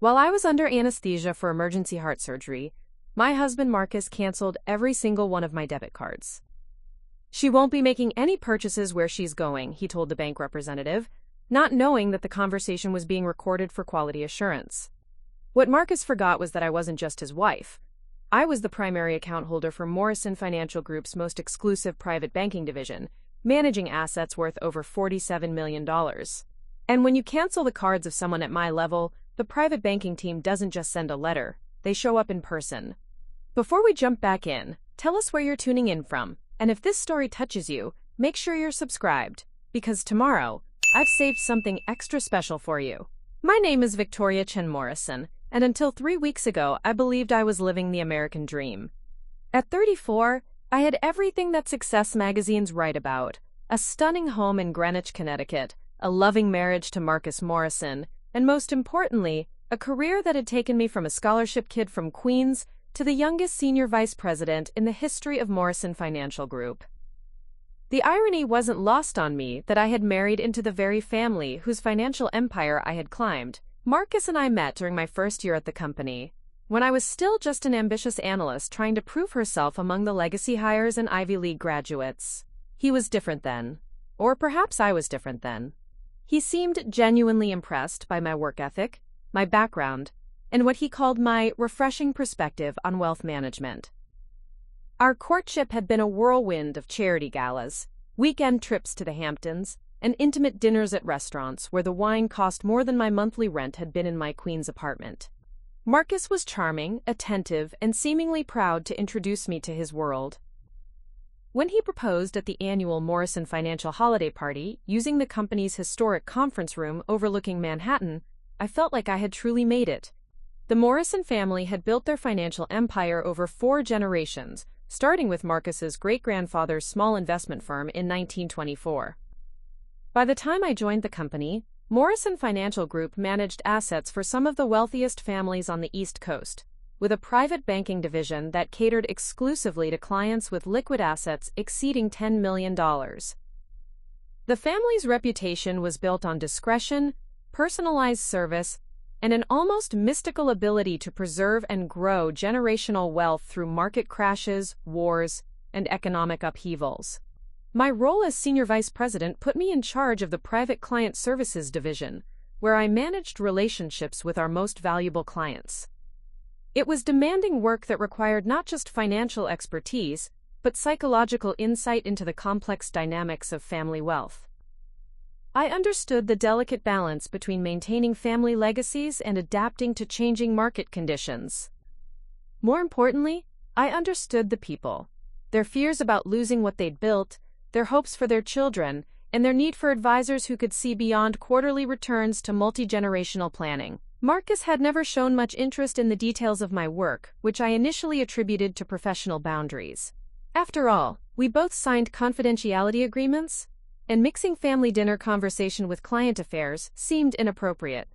While I was under anesthesia for emergency heart surgery, my husband Marcus canceled every single one of my debit cards. She won't be making any purchases where she's going, he told the bank representative, not knowing that the conversation was being recorded for quality assurance. What Marcus forgot was that I wasn't just his wife. I was the primary account holder for Morrison Financial Group's most exclusive private banking division, managing assets worth over $47 million. And when you cancel the cards of someone at my level, the private banking team doesn't just send a letter, they show up in person. Before we jump back in, tell us where you're tuning in from, and if this story touches you, make sure you're subscribed, because tomorrow, I've saved something extra special for you. My name is Victoria Chen-Morrison, and until 3 weeks ago, I believed I was living the American dream. At 34, I had everything that success magazines write about: a stunning home in Greenwich, Connecticut, a loving marriage to Marcus Morrison, and most importantly, a career that had taken me from a scholarship kid from Queens to the youngest senior vice president in the history of Morrison Financial Group. The irony wasn't lost on me that I had married into the very family whose financial empire I had climbed. Marcus and I met during my first year at the company, when I was still just an ambitious analyst trying to prove herself among the legacy hires and Ivy League graduates. He was different then. Or perhaps I was different then. He seemed genuinely impressed by my work ethic, my background, and what he called my refreshing perspective on wealth management. Our courtship had been a whirlwind of charity galas, weekend trips to the Hamptons, and intimate dinners at restaurants where the wine cost more than my monthly rent had been in my Queens apartment. Marcus was charming, attentive, and seemingly proud to introduce me to his world. When he proposed at the annual Morrison Financial Holiday Party, using the company's historic conference room overlooking Manhattan, I felt like I had truly made it. The Morrison family had built their financial empire over 4 generations, starting with Marcus's great-grandfather's small investment firm in 1924. By the time I joined the company, Morrison Financial Group managed assets for some of the wealthiest families on the East Coast, with a private banking division that catered exclusively to clients with liquid assets exceeding $10 million. The family's reputation was built on discretion, personalized service, and an almost mystical ability to preserve and grow generational wealth through market crashes, wars, and economic upheavals. My role as senior vice president put me in charge of the private client services division, where I managed relationships with our most valuable clients. It was demanding work that required not just financial expertise, but psychological insight into the complex dynamics of family wealth. I understood the delicate balance between maintaining family legacies and adapting to changing market conditions. More importantly, I understood the people, their fears about losing what they'd built, their hopes for their children, and their need for advisors who could see beyond quarterly returns to multi-generational planning. Marcus had never shown much interest in the details of my work, which I initially attributed to professional boundaries. After all, we both signed confidentiality agreements, and mixing family dinner conversation with client affairs seemed inappropriate.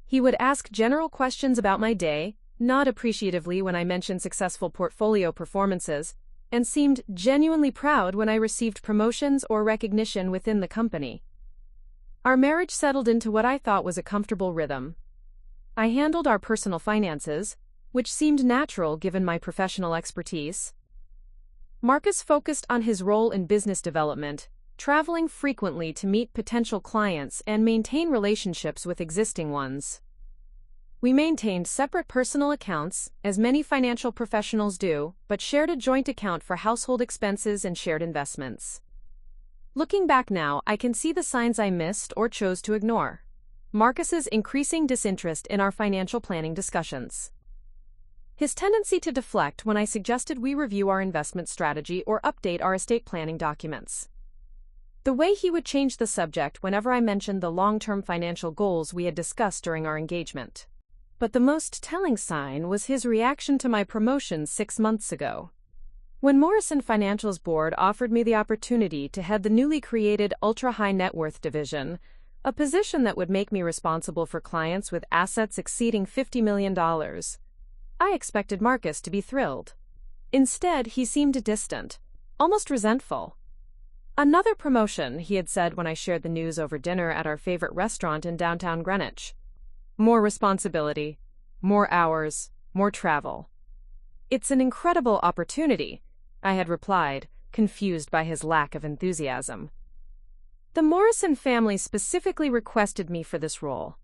He would ask general questions about my day, nod appreciatively when I mentioned successful portfolio performances, and seemed genuinely proud when I received promotions or recognition within the company. Our marriage settled into what I thought was a comfortable rhythm. I handled our personal finances, which seemed natural given my professional expertise. Marcus focused on his role in business development, traveling frequently to meet potential clients and maintain relationships with existing ones. We maintained separate personal accounts, as many financial professionals do, but shared a joint account for household expenses and shared investments. Looking back now, I can see the signs I missed or chose to ignore. Marcus's increasing disinterest in our financial planning discussions. His tendency to deflect when I suggested we review our investment strategy or update our estate planning documents. The way he would change the subject whenever I mentioned the long-term financial goals we had discussed during our engagement. But the most telling sign was his reaction to my promotion 6 months ago. When Morrison Financial's board offered me the opportunity to head the newly created ultra-high net worth division, a position that would make me responsible for clients with assets exceeding $50 million, I expected Marcus to be thrilled. Instead, he seemed distant, almost resentful. Another promotion, he had said when I shared the news over dinner at our favorite restaurant in downtown Greenwich. More responsibility, more hours, more travel. It's an incredible opportunity, I had replied, confused by his lack of enthusiasm. The Morrison family specifically requested me for this role.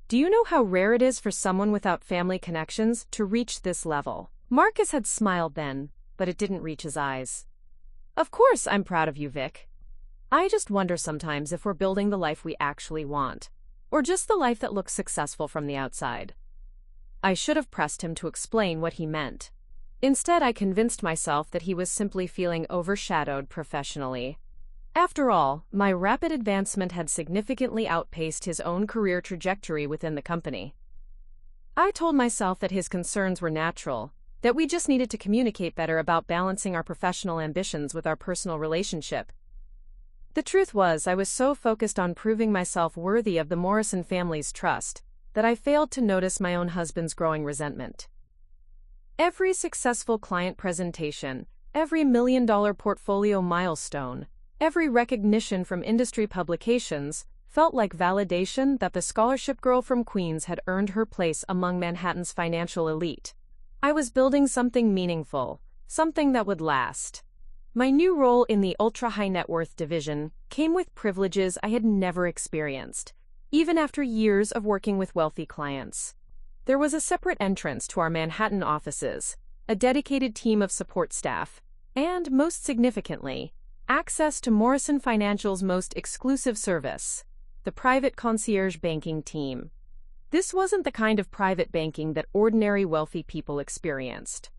Do you know how rare it is for someone without family connections to reach this level? Marcus had smiled then, but it didn't reach his eyes. Of course I'm proud of you, Vic. I just wonder sometimes if we're building the life we actually want, or just the life that looks successful from the outside. I should have pressed him to explain what he meant. Instead, I convinced myself that he was simply feeling overshadowed professionally. After all, my rapid advancement had significantly outpaced his own career trajectory within the company. I told myself that his concerns were natural, that we just needed to communicate better about balancing our professional ambitions with our personal relationship. The truth was, I was so focused on proving myself worthy of the Morrison family's trust that I failed to notice my own husband's growing resentment. Every successful client presentation, every million-dollar portfolio milestone, every recognition from industry publications felt like validation that the scholarship girl from Queens had earned her place among Manhattan's financial elite. I was building something meaningful, something that would last. My new role in the ultra-high net worth division came with privileges I had never experienced, even after years of working with wealthy clients. There was a separate entrance to our Manhattan offices, a dedicated team of support staff, and, most significantly, access to Morrison Financial's most exclusive service, the private concierge banking team. This wasn't the kind of private banking that ordinary wealthy people experienced.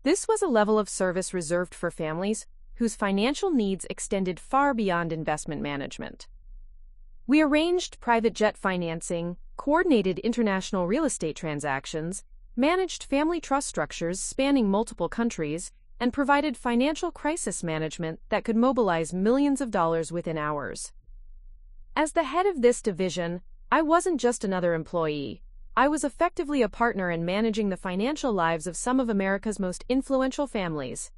This was a level of service reserved for families whose financial needs extended far beyond investment management. We arranged private jet financing, coordinated international real estate transactions, managed family trust structures spanning multiple countries, and provided financial crisis management that could mobilize millions of dollars within hours. As the head of this division, I wasn't just another employee. I was effectively a partner in managing the financial lives of some of America's most influential families.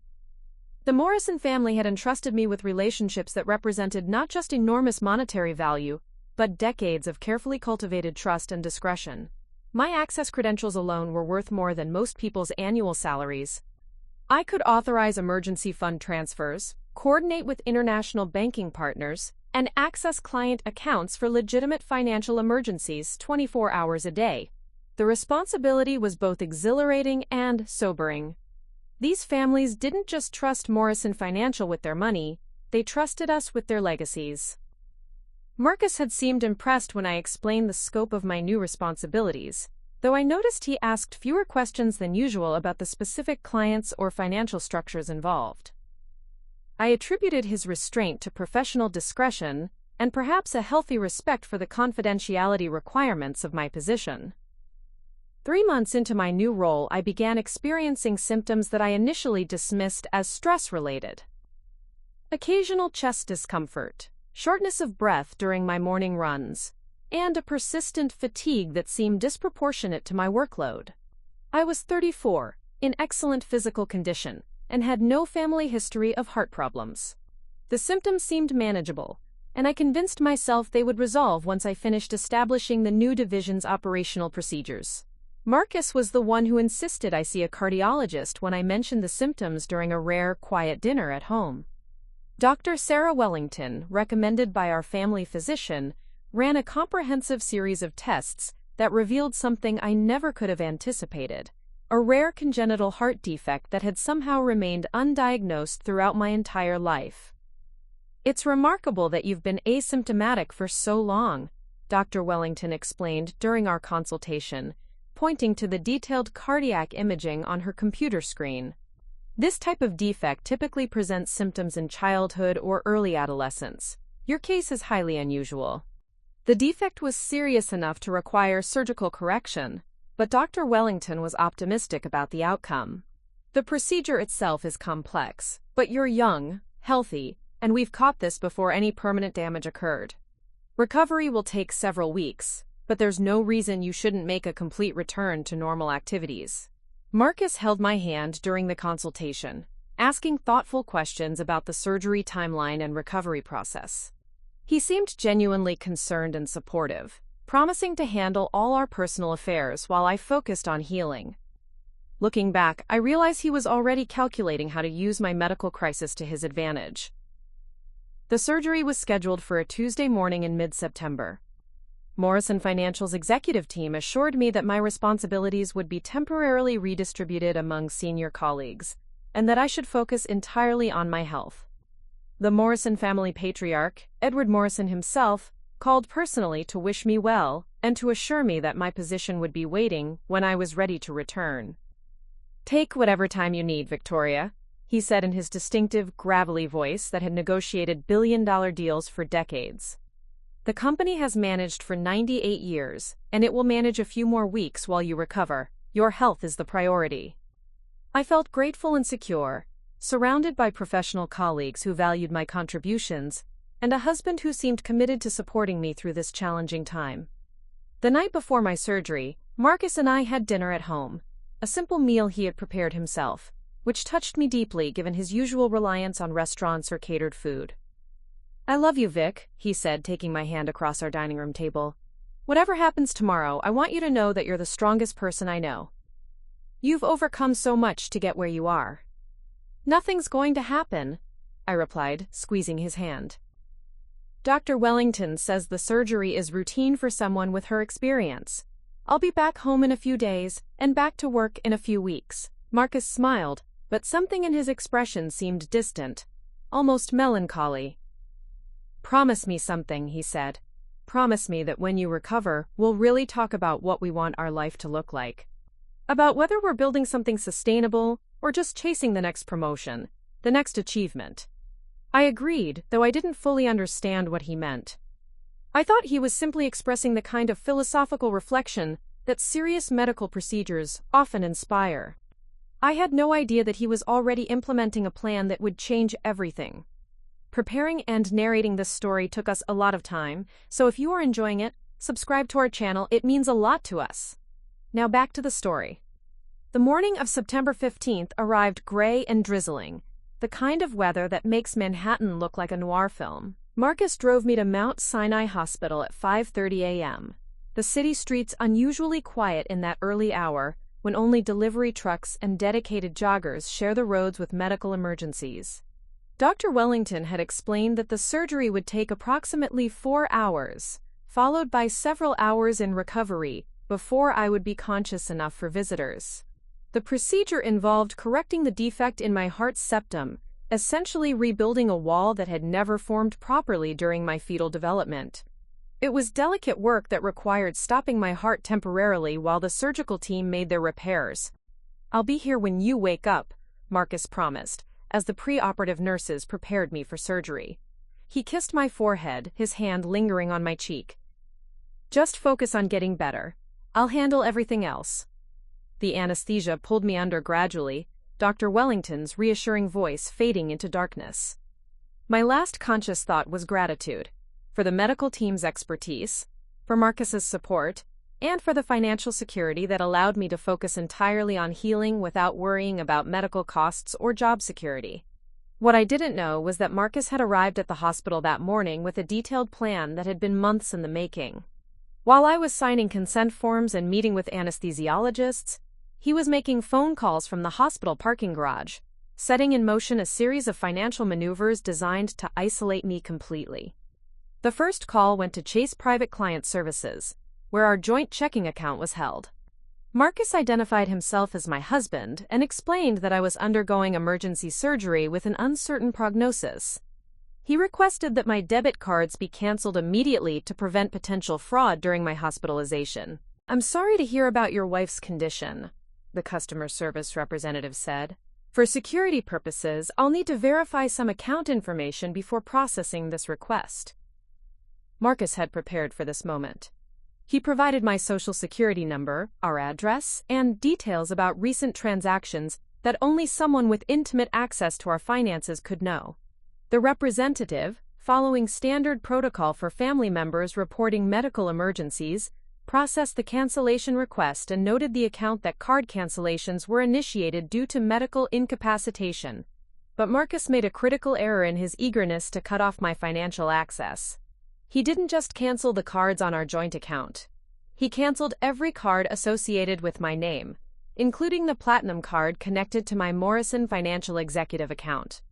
The Morrison family had entrusted me with relationships that represented not just enormous monetary value, but decades of carefully cultivated trust and discretion. My access credentials alone were worth more than most people's annual salaries. I could authorize emergency fund transfers, coordinate with international banking partners, and access client accounts for legitimate financial emergencies 24 hours a day. The responsibility was both exhilarating and sobering. These families didn't just trust Morrison Financial with their money, they trusted us with their legacies. Marcus had seemed impressed when I explained the scope of my new responsibilities, though I noticed he asked fewer questions than usual about the specific clients or financial structures involved. I attributed his restraint to professional discretion and perhaps a healthy respect for the confidentiality requirements of my position. 3 months into my new role, I began experiencing symptoms that I initially dismissed as stress-related. Occasional chest discomfort, shortness of breath during my morning runs, and a persistent fatigue that seemed disproportionate to my workload. I was 34, in excellent physical condition, and had no family history of heart problems. The symptoms seemed manageable, and I convinced myself they would resolve once I finished establishing the new division's operational procedures. Marcus was the one who insisted I see a cardiologist when I mentioned the symptoms during a rare, quiet dinner at home. Dr. Sarah Wellington, recommended by our family physician, ran a comprehensive series of tests that revealed something I never could have anticipated: a rare congenital heart defect that had somehow remained undiagnosed throughout my entire life. "It's remarkable that you've been asymptomatic for so long," Dr. Wellington explained during our consultation, pointing to the detailed cardiac imaging on her computer screen. "This type of defect typically presents symptoms in childhood or early adolescence. Your case is highly unusual." The defect was serious enough to require surgical correction, but Dr. Wellington was optimistic about the outcome. "The procedure itself is complex, but you're young, healthy, and we've caught this before any permanent damage occurred. Recovery will take several weeks, but there's no reason you shouldn't make a complete return to normal activities." Marcus held my hand during the consultation, asking thoughtful questions about the surgery timeline and recovery process. He seemed genuinely concerned and supportive, promising to handle all our personal affairs while I focused on healing. Looking back, I realize he was already calculating how to use my medical crisis to his advantage. The surgery was scheduled for a Tuesday morning in mid-September. Morrison Financial's executive team assured me that my responsibilities would be temporarily redistributed among senior colleagues, and that I should focus entirely on my health. The Morrison family patriarch, Edward Morrison himself, called personally to wish me well and to assure me that my position would be waiting when I was ready to return. "Take whatever time you need, Victoria," he said in his distinctive, gravelly voice that had negotiated billion-dollar deals for decades. "The company has managed for 98 years, and it will manage a few more weeks while you recover. Your health is the priority." I felt grateful and secure, surrounded by professional colleagues who valued my contributions, and a husband who seemed committed to supporting me through this challenging time. The night before my surgery, Marcus and I had dinner at home, a simple meal he had prepared himself, which touched me deeply given his usual reliance on restaurants or catered food. "I love you, Vic," he said, taking my hand across our dining room table. "Whatever happens tomorrow, I want you to know that you're the strongest person I know. You've overcome so much to get where you are." "Nothing's going to happen," I replied, squeezing his hand. "Dr. Wellington says the surgery is routine for someone with her experience. I'll be back home in a few days and back to work in a few weeks." Marcus smiled, but something in his expression seemed distant, almost melancholy. "Promise me something," he said. "Promise me that when you recover, we'll really talk about what we want our life to look like. About whether we're building something sustainable or just chasing the next promotion, the next achievement." I agreed, though I didn't fully understand what he meant. I thought he was simply expressing the kind of philosophical reflection that serious medical procedures often inspire. I had no idea that he was already implementing a plan that would change everything. Preparing and narrating this story took us a lot of time, so if you are enjoying it, subscribe to our channel, it means a lot to us. Now back to the story. The morning of September 15th arrived gray and drizzling, the kind of weather that makes Manhattan look like a noir film. Marcus drove me to Mount Sinai Hospital at 5:30 a.m. The city streets unusually quiet in that early hour, when only delivery trucks and dedicated joggers share the roads with medical emergencies. Dr. Wellington had explained that the surgery would take approximately 4 hours, followed by several hours in recovery, before I would be conscious enough for visitors. The procedure involved correcting the defect in my heart's septum, essentially rebuilding a wall that had never formed properly during my fetal development. It was delicate work that required stopping my heart temporarily while the surgical team made their repairs. "I'll be here when you wake up," Marcus promised, as the pre-operative nurses prepared me for surgery. He kissed my forehead, his hand lingering on my cheek. "Just focus on getting better. I'll handle everything else." The anesthesia pulled me under gradually, Dr. Wellington's reassuring voice fading into darkness. My last conscious thought was gratitude, for the medical team's expertise, for Marcus's support, and for the financial security that allowed me to focus entirely on healing without worrying about medical costs or job security. What I didn't know was that Marcus had arrived at the hospital that morning with a detailed plan that had been months in the making. While I was signing consent forms and meeting with anesthesiologists, he was making phone calls from the hospital parking garage, setting in motion a series of financial maneuvers designed to isolate me completely. The first call went to Chase Private Client Services, where our joint checking account was held. Marcus identified himself as my husband and explained that I was undergoing emergency surgery with an uncertain prognosis. He requested that my debit cards be canceled immediately to prevent potential fraud during my hospitalization. "I'm sorry to hear about your wife's condition," the customer service representative said. "For security purposes, I'll need to verify some account information before processing this request." Marcus had prepared for this moment. He provided my social security number, our address, and details about recent transactions that only someone with intimate access to our finances could know. The representative, following standard protocol for family members reporting medical emergencies, processed the cancellation request and noted the account that card cancellations were initiated due to medical incapacitation. But Marcus made a critical error in his eagerness to cut off my financial access. He didn't just cancel the cards on our joint account. He canceled every card associated with my name, including the platinum card connected to my Morrison Financial Executive account.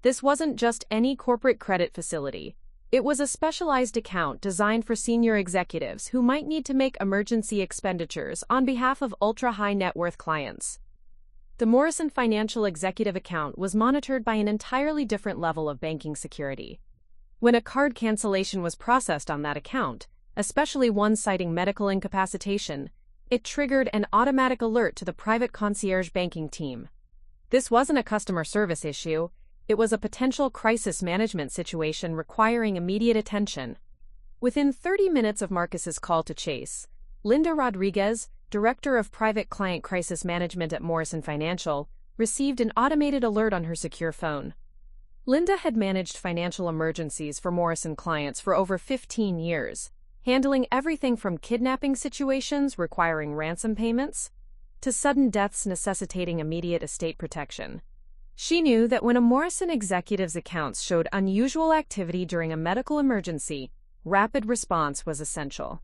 This wasn't just any corporate credit facility. It was a specialized account designed for senior executives who might need to make emergency expenditures on behalf of ultra-high net worth clients. The Morrison Financial Executive account was monitored by an entirely different level of banking security. When a card cancellation was processed on that account, especially one citing medical incapacitation, it triggered an automatic alert to the private concierge banking team. This wasn't a customer service issue. It was a potential crisis management situation requiring immediate attention. Within 30 minutes of Marcus's call to Chase, Linda Rodriguez, Director of Private Client Crisis Management at Morrison Financial, received an automated alert on her secure phone. Linda had managed financial emergencies for Morrison clients for over 15 years, handling everything from kidnapping situations requiring ransom payments to sudden deaths necessitating immediate estate protection. She knew that when a Morrison executive's accounts showed unusual activity during a medical emergency, rapid response was essential.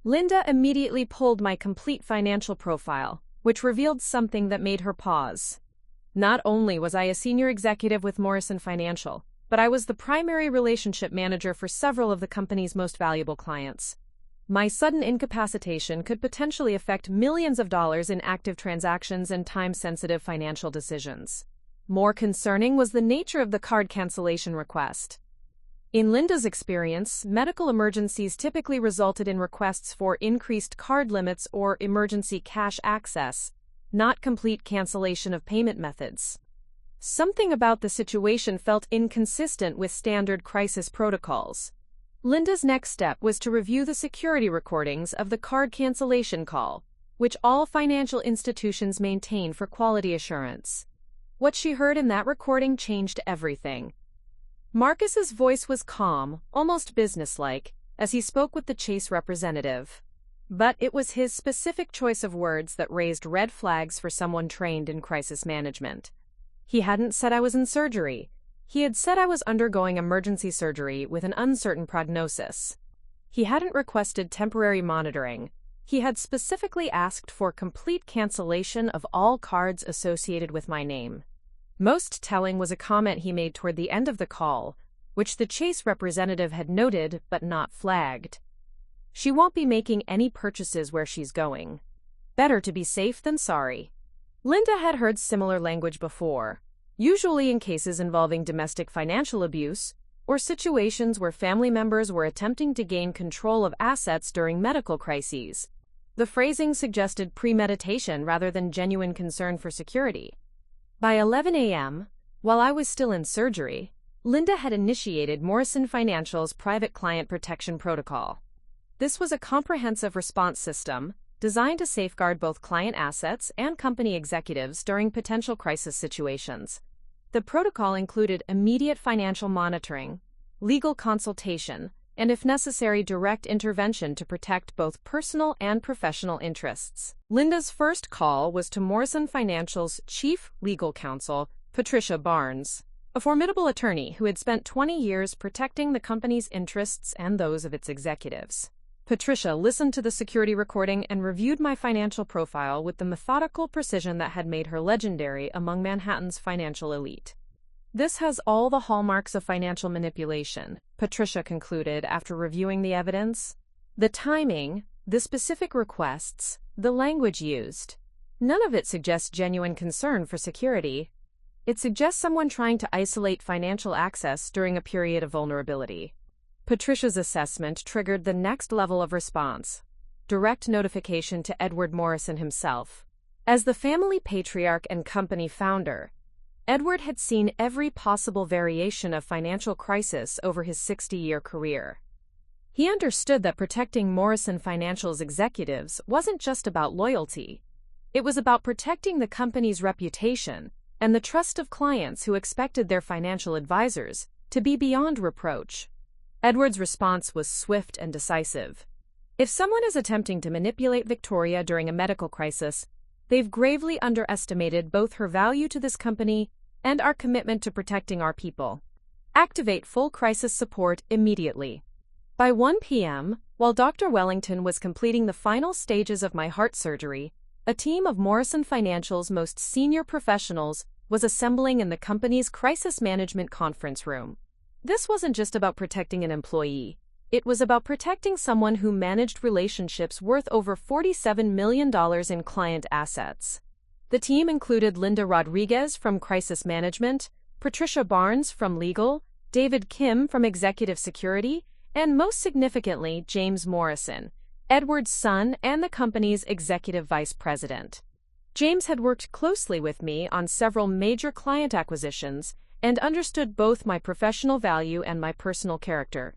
Linda immediately pulled my complete financial profile, which revealed something that made her pause. Not only was I a senior executive with Morrison Financial, but I was the primary relationship manager for several of the company's most valuable clients. My sudden incapacitation could potentially affect millions of dollars in active transactions and time-sensitive financial decisions. More concerning was the nature of the card cancellation request. In Linda's experience, medical emergencies typically resulted in requests for increased card limits or emergency cash access, not complete cancellation of payment methods. Something about the situation felt inconsistent with standard crisis protocols. Linda's next step was to review the security recordings of the card cancellation call, which all financial institutions maintain for quality assurance. What she heard in that recording changed everything. Marcus's voice was calm, almost businesslike, as he spoke with the Chase representative. But it was his specific choice of words that raised red flags for someone trained in crisis management. He hadn't said I was in surgery. He had said I was undergoing emergency surgery with an uncertain prognosis. He hadn't requested temporary monitoring. He had specifically asked for complete cancellation of all cards associated with my name. Most telling was a comment he made toward the end of the call, which the Chase representative had noted but not flagged. She won't be making any purchases where she's going. Better to be safe than sorry. Linda had heard similar language before, usually in cases involving domestic financial abuse or situations where family members were attempting to gain control of assets during medical crises. The phrasing suggested premeditation rather than genuine concern for security. By 11 a.m., while I was still in surgery, Linda had initiated Morrison Financial's Private Client Protection Protocol. This was a comprehensive response system designed to safeguard both client assets and company executives during potential crisis situations. The protocol included immediate financial monitoring, legal consultation, and if necessary, direct intervention to protect both personal and professional interests. Linda's first call was to Morrison Financial's chief legal counsel, Patricia Barnes, a formidable attorney who had spent 20 years protecting the company's interests and those of its executives. Patricia listened to the security recording and reviewed my financial profile with the methodical precision that had made her legendary among Manhattan's financial elite. "This has all the hallmarks of financial manipulation," Patricia concluded after reviewing the evidence. "The timing, the specific requests, the language used. None of it suggests genuine concern for security. It suggests someone trying to isolate financial access during a period of vulnerability." Patricia's assessment triggered the next level of response: direct notification to Edward Morrison himself. As the family patriarch and company founder, Edward had seen every possible variation of financial crisis over his 60-year career. He understood that protecting Morrison Financial's executives wasn't just about loyalty. It was about protecting the company's reputation and the trust of clients who expected their financial advisors to be beyond reproach. Edward's response was swift and decisive. If someone is attempting to manipulate Victoria during a medical crisis, they've gravely underestimated both her value to this company and our commitment to protecting our people. Activate full crisis support immediately. By 1 p.m., while Dr. Wellington was completing the final stages of my heart surgery, a team of Morrison Financial's most senior professionals was assembling in the company's crisis management conference room. This wasn't just about protecting an employee. It was about protecting someone who managed relationships worth over $47 million in client assets. The team included Linda Rodriguez from Crisis Management, Patricia Barnes from Legal, David Kim from Executive Security, and most significantly, James Morrison, Edward's son and the company's executive vice president. James had worked closely with me on several major client acquisitions and understood both my professional value and my personal character.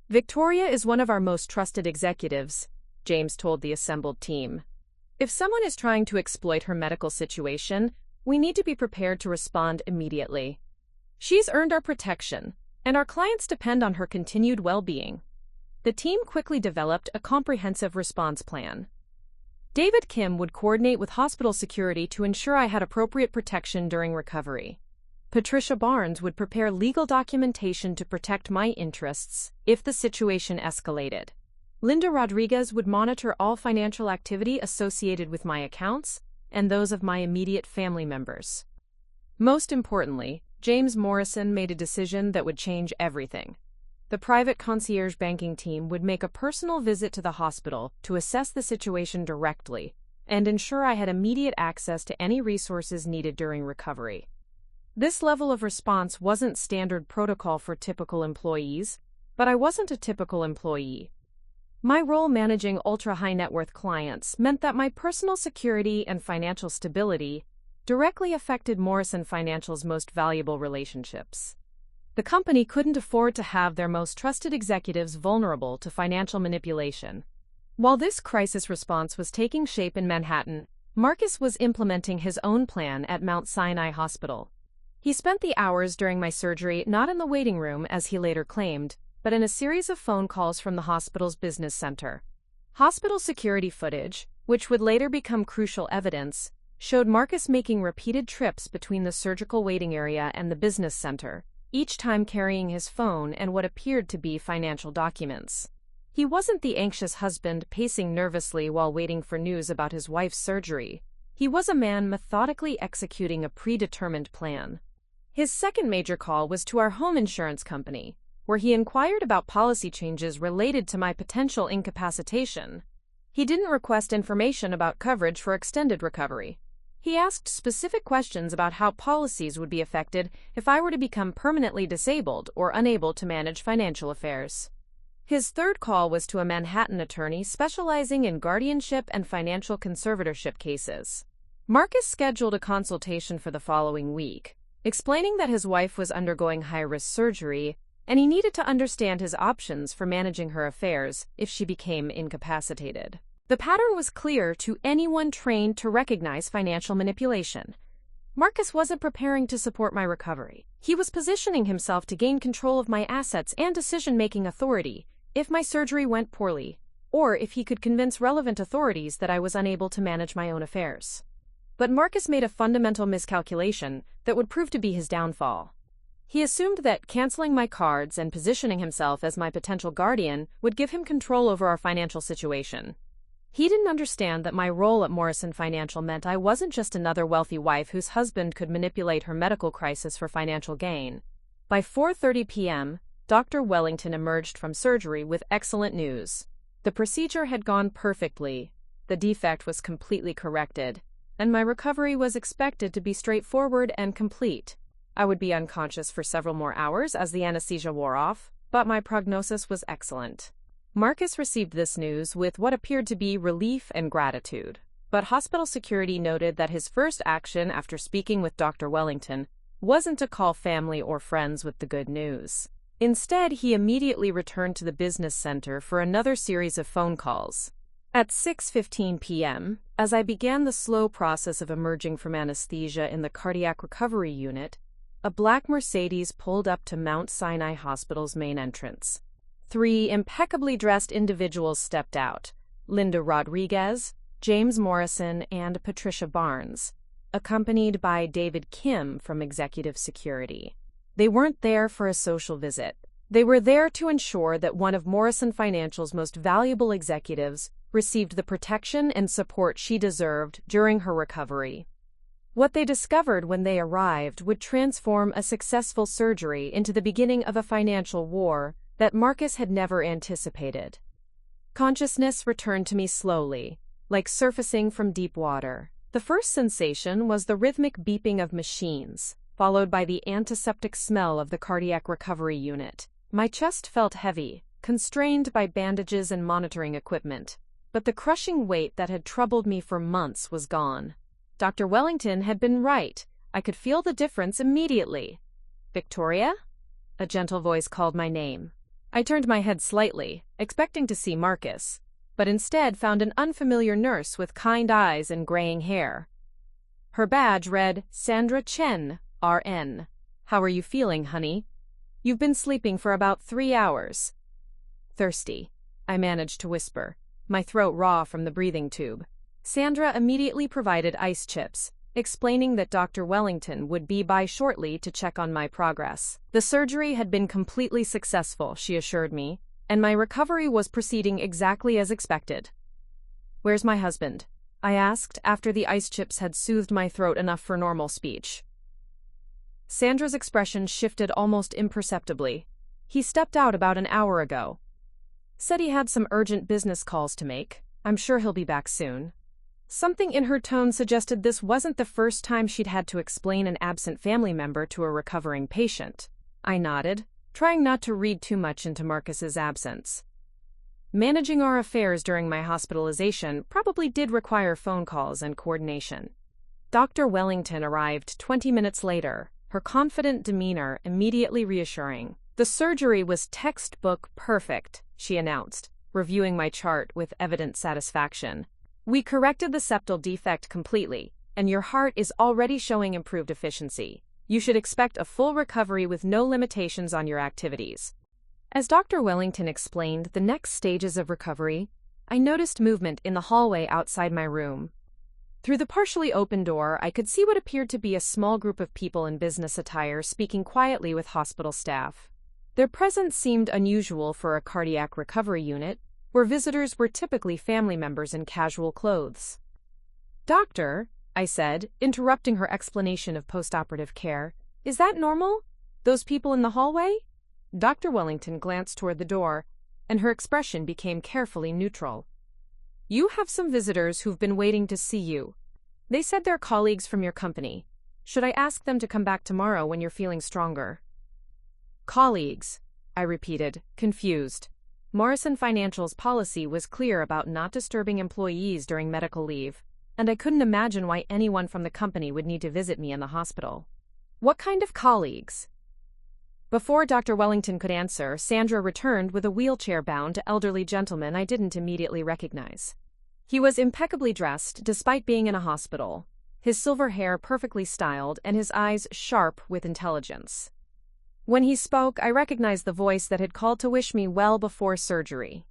"Victoria is one of our most trusted executives," James told the assembled team. "If someone is trying to exploit her medical situation, we need to be prepared to respond immediately. She's earned our protection, and our clients depend on her continued well-being." The team quickly developed a comprehensive response plan. David Kim would coordinate with hospital security to ensure I had appropriate protection during recovery. Patricia Barnes would prepare legal documentation to protect my interests if the situation escalated. Linda Rodriguez would monitor all financial activity associated with my accounts and those of my immediate family members. Most importantly, James Morrison made a decision that would change everything. The private concierge banking team would make a personal visit to the hospital to assess the situation directly and ensure I had immediate access to any resources needed during recovery. This level of response wasn't standard protocol for typical employees, but I wasn't a typical employee. My role managing ultra-high net worth clients meant that my personal security and financial stability directly affected Morrison Financial's most valuable relationships. The company couldn't afford to have their most trusted executives vulnerable to financial manipulation. While this crisis response was taking shape in Manhattan, Marcus was implementing his own plan at Mount Sinai Hospital. He spent the hours during my surgery not in the waiting room, as he later claimed, but in a series of phone calls from the hospital's business center. Hospital security footage, which would later become crucial evidence, showed Marcus making repeated trips between the surgical waiting area and the business center, each time carrying his phone and what appeared to be financial documents. He wasn't the anxious husband pacing nervously while waiting for news about his wife's surgery. He was a man methodically executing a predetermined plan. His second major call was to our home insurance company, where he inquired about policy changes related to my potential incapacitation. He didn't request information about coverage for extended recovery. He asked specific questions about how policies would be affected if I were to become permanently disabled or unable to manage financial affairs. His third call was to a Manhattan attorney specializing in guardianship and financial conservatorship cases. Marcus scheduled a consultation for the following week, explaining that his wife was undergoing high-risk surgery and he needed to understand his options for managing her affairs if she became incapacitated. The pattern was clear to anyone trained to recognize financial manipulation. Marcus wasn't preparing to support my recovery. He was positioning himself to gain control of my assets and decision-making authority if my surgery went poorly, or if he could convince relevant authorities that I was unable to manage my own affairs. But Marcus made a fundamental miscalculation that would prove to be his downfall. He assumed that canceling my cards and positioning himself as my potential guardian would give him control over our financial situation. He didn't understand that my role at Morrison Financial meant I wasn't just another wealthy wife whose husband could manipulate her medical crisis for financial gain. By 4:30 p.m., Dr. Wellington emerged from surgery with excellent news. The procedure had gone perfectly, the defect was completely corrected, and my recovery was expected to be straightforward and complete. I would be unconscious for several more hours as the anesthesia wore off, but my prognosis was excellent. Marcus received this news with what appeared to be relief and gratitude, but hospital security noted that his first action after speaking with Dr. Wellington wasn't to call family or friends with the good news. Instead, he immediately returned to the business center for another series of phone calls. At 6:15 p.m., as I began the slow process of emerging from anesthesia in the cardiac recovery unit, a black Mercedes pulled up to Mount Sinai Hospital's main entrance. 3 impeccably dressed individuals stepped out: Linda Rodriguez, James Morrison, and Patricia Barnes, accompanied by David Kim from Executive Security. They weren't there for a social visit. They were there to ensure that one of Morrison Financial's most valuable executives received the protection and support she deserved during her recovery. What they discovered when they arrived would transform a successful surgery into the beginning of a financial war that Marcus had never anticipated. Consciousness returned to me slowly, like surfacing from deep water. The first sensation was the rhythmic beeping of machines, followed by the antiseptic smell of the cardiac recovery unit. My chest felt heavy, constrained by bandages and monitoring equipment, but the crushing weight that had troubled me for months was gone. Dr. Wellington had been right. I could feel the difference immediately. "Victoria?" A gentle voice called my name. I turned my head slightly, expecting to see Marcus, but instead found an unfamiliar nurse with kind eyes and graying hair. Her badge read, "Sandra Chen, RN. How are you feeling, honey? You've been sleeping for about 3 hours." "Thirsty," I managed to whisper, my throat raw from the breathing tube. Sandra immediately provided ice chips, explaining that Dr. Wellington would be by shortly to check on my progress. The surgery had been completely successful, she assured me, and my recovery was proceeding exactly as expected. "Where's my husband?" I asked after the ice chips had soothed my throat enough for normal speech. Sandra's expression shifted almost imperceptibly. "He stepped out about an hour ago. Said he had some urgent business calls to make. I'm sure he'll be back soon." Something in her tone suggested this wasn't the first time she'd had to explain an absent family member to a recovering patient. I nodded, trying not to read too much into Marcus's absence. Managing our affairs during my hospitalization probably did require phone calls and coordination. Dr. Wellington arrived 20 minutes later, her confident demeanor immediately reassuring. "The surgery was textbook perfect," she announced, reviewing my chart with evident satisfaction. "We corrected the septal defect completely, and your heart is already showing improved efficiency. You should expect a full recovery with no limitations on your activities." As Dr. Wellington explained the next stages of recovery, I noticed movement in the hallway outside my room. Through the partially open door, I could see what appeared to be a small group of people in business attire speaking quietly with hospital staff. Their presence seemed unusual for a cardiac recovery unit, where visitors were typically family members in casual clothes. "Doctor," I said, interrupting her explanation of postoperative care, "is that normal? Those people in the hallway?" Dr. Wellington glanced toward the door, and her expression became carefully neutral. "You have some visitors who've been waiting to see you. They said they're colleagues from your company. Should I ask them to come back tomorrow when you're feeling stronger?" "Colleagues," I repeated, confused. Morrison Financial's policy was clear about not disturbing employees during medical leave, and I couldn't imagine why anyone from the company would need to visit me in the hospital. "What kind of colleagues?" Before Dr. Wellington could answer, Sandra returned with a wheelchair-bound elderly gentleman I didn't immediately recognize. He was impeccably dressed despite being in a hospital, his silver hair perfectly styled and his eyes sharp with intelligence. When he spoke, I recognized the voice that had called to wish me well before surgery.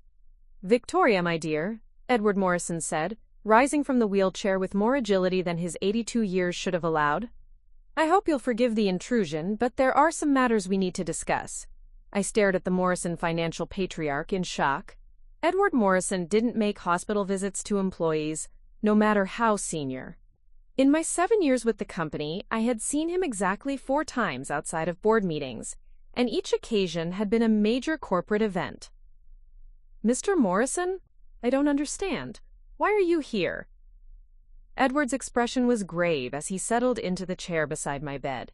"Victoria, my dear," Edward Morrison said, rising from the wheelchair with more agility than his 82 years should have allowed. "I hope you'll forgive the intrusion, but there are some matters we need to discuss." I stared at the Morrison Financial patriarch in shock. Edward Morrison didn't make hospital visits to employees, no matter how senior. In my 7 years with the company, I had seen him exactly 4 times outside of board meetings, and each occasion had been a major corporate event. "Mr. Morrison? I don't understand. Why are you here?" Edward's expression was grave as he settled into the chair beside my bed.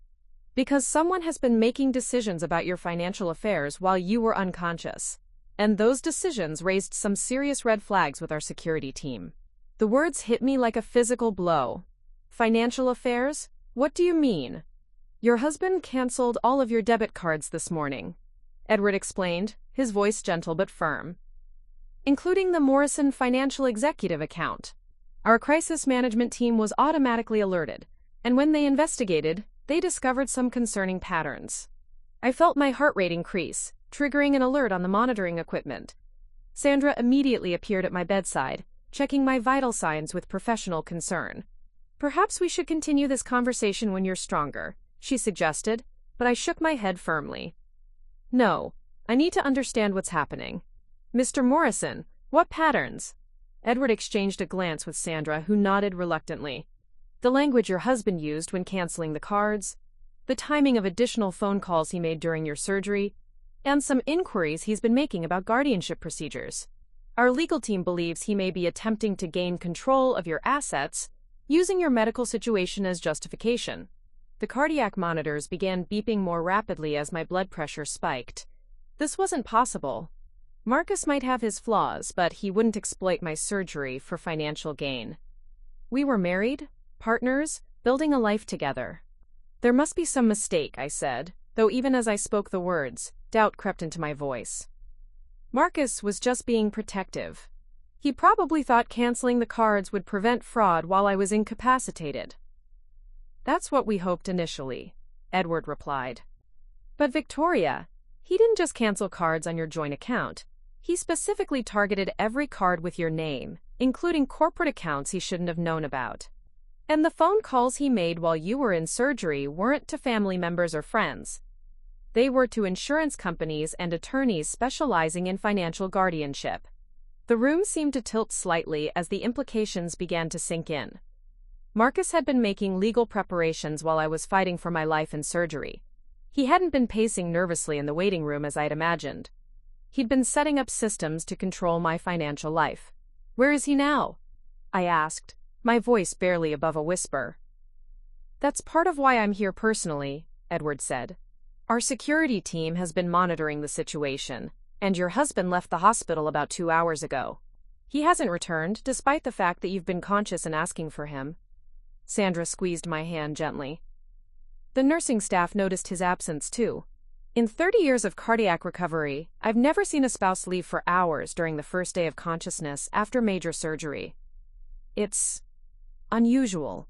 "Because someone has been making decisions about your financial affairs while you were unconscious, and those decisions raised some serious red flags with our security team." The words hit me like a physical blow. "Financial affairs? What do you mean?" "Your husband canceled all of your debit cards this morning," Edward explained, his voice gentle but firm, "including the Morrison Financial Executive account. Our crisis management team was automatically alerted, and when they investigated, they discovered some concerning patterns." I felt my heart rate increase, triggering an alert on the monitoring equipment. Sandra immediately appeared at my bedside, checking my vital signs with professional concern. "Perhaps we should continue this conversation when you're stronger," she suggested, but I shook my head firmly. "No, I need to understand what's happening. Mr. Morrison, what patterns? Edward exchanged a glance with Sandra, who nodded reluctantly. The language your husband used when canceling the cards, the timing of additional phone calls he made during your surgery, and some inquiries he's been making about guardianship procedures. Our legal team believes he may be attempting to gain control of your assets, using your medical situation as justification. The cardiac monitors began beeping more rapidly as my blood pressure spiked. This wasn't possible. Marcus might have his flaws, but he wouldn't exploit my surgery for financial gain. We were married, partners, building a life together. There must be some mistake, I said, though even as I spoke the words, doubt crept into my voice. Marcus was just being protective. He probably thought canceling the cards would prevent fraud while I was incapacitated. That's what we hoped initially, Edward replied. But Victoria, he didn't just cancel cards on your joint account. He specifically targeted every card with your name, including corporate accounts he shouldn't have known about. And the phone calls he made while you were in surgery weren't to family members or friends. They were to insurance companies and attorneys specializing in financial guardianship. The room seemed to tilt slightly as the implications began to sink in. Marcus had been making legal preparations while I was fighting for my life and surgery. He hadn't been pacing nervously in the waiting room as I'd imagined. He'd been setting up systems to control my financial life. Where is he now? I asked, my voice barely above a whisper. That's part of why I'm here personally, Edward said. Our security team has been monitoring the situation, and your husband left the hospital about 2 hours ago. He hasn't returned, despite the fact that you've been conscious and asking for him. Sandra squeezed my hand gently. The nursing staff noticed his absence too. In 30 years of cardiac recovery, I've never seen a spouse leave for hours during the first day of consciousness after major surgery. It's unusual.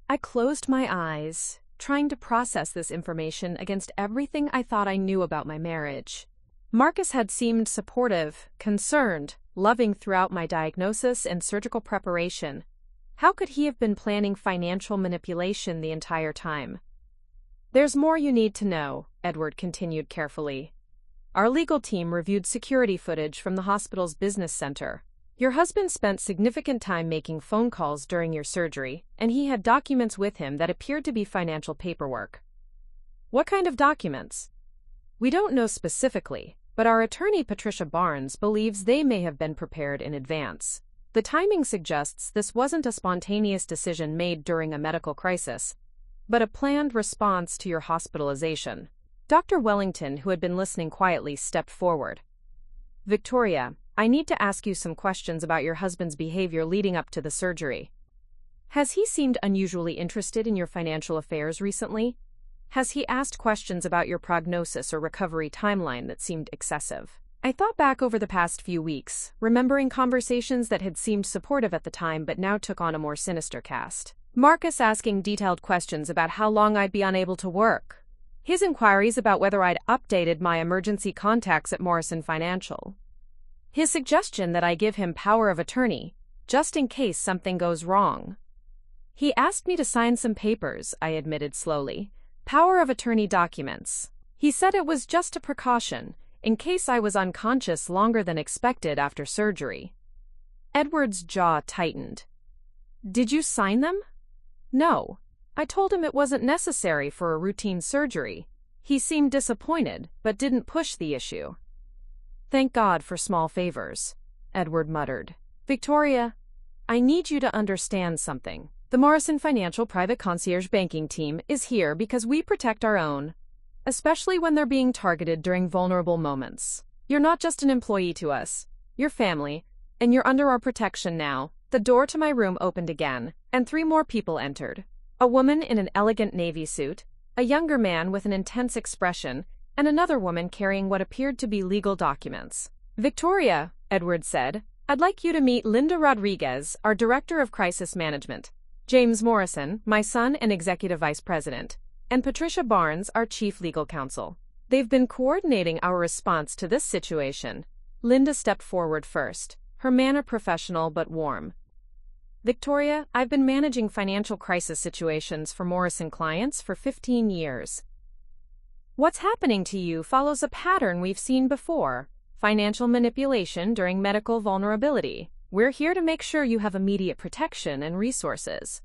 I closed my eyes, trying to process this information against everything I thought I knew about my marriage. Marcus had seemed supportive, concerned, loving throughout my diagnosis and surgical preparation. How could he have been planning financial manipulation the entire time? There's more you need to know, Edward continued carefully. Our legal team reviewed security footage from the hospital's business center. Your husband spent significant time making phone calls during your surgery, and he had documents with him that appeared to be financial paperwork. What kind of documents? We don't know specifically, but our attorney Patricia Barnes believes they may have been prepared in advance. The timing suggests this wasn't a spontaneous decision made during a medical crisis, but a planned response to your hospitalization. Dr. Wellington, who had been listening quietly, stepped forward. Victoria, I need to ask you some questions about your husband's behavior leading up to the surgery. Has he seemed unusually interested in your financial affairs recently? Has he asked questions about your prognosis or recovery timeline that seemed excessive? I thought back over the past few weeks, remembering conversations that had seemed supportive at the time but now took on a more sinister cast. Marcus asking detailed questions about how long I'd be unable to work. His inquiries about whether I'd updated my emergency contacts at Morrison Financial. His suggestion that I give him power of attorney, just in case something goes wrong. He asked me to sign some papers, I admitted slowly. Power of attorney documents. He said it was just a precaution, in case I was unconscious longer than expected after surgery. Edward's jaw tightened. Did you sign them? No. I told him it wasn't necessary for a routine surgery. He seemed disappointed, but didn't push the issue. Thank God for small favors, Edward muttered. Victoria, I need you to understand something. The Morrison Financial Private Concierge Banking Team is here because we protect our own, especially when they're being targeted during vulnerable moments. You're not just an employee to us, you're family, and you're under our protection now. The door to my room opened again, and 3 more people entered. A woman in an elegant navy suit, a younger man with an intense expression, and another woman carrying what appeared to be legal documents. Victoria, Edward said, I'd like you to meet Linda Rodriguez, our Director of Crisis Management, James Morrison, my son and Executive Vice President, and Patricia Barnes, our Chief Legal Counsel. They've been coordinating our response to this situation. Linda stepped forward first, her manner professional but warm. Victoria, I've been managing financial crisis situations for Morrison clients for 15 years. What's happening to you follows a pattern we've seen before: financial manipulation during medical vulnerability. We're here to make sure you have immediate protection and resources."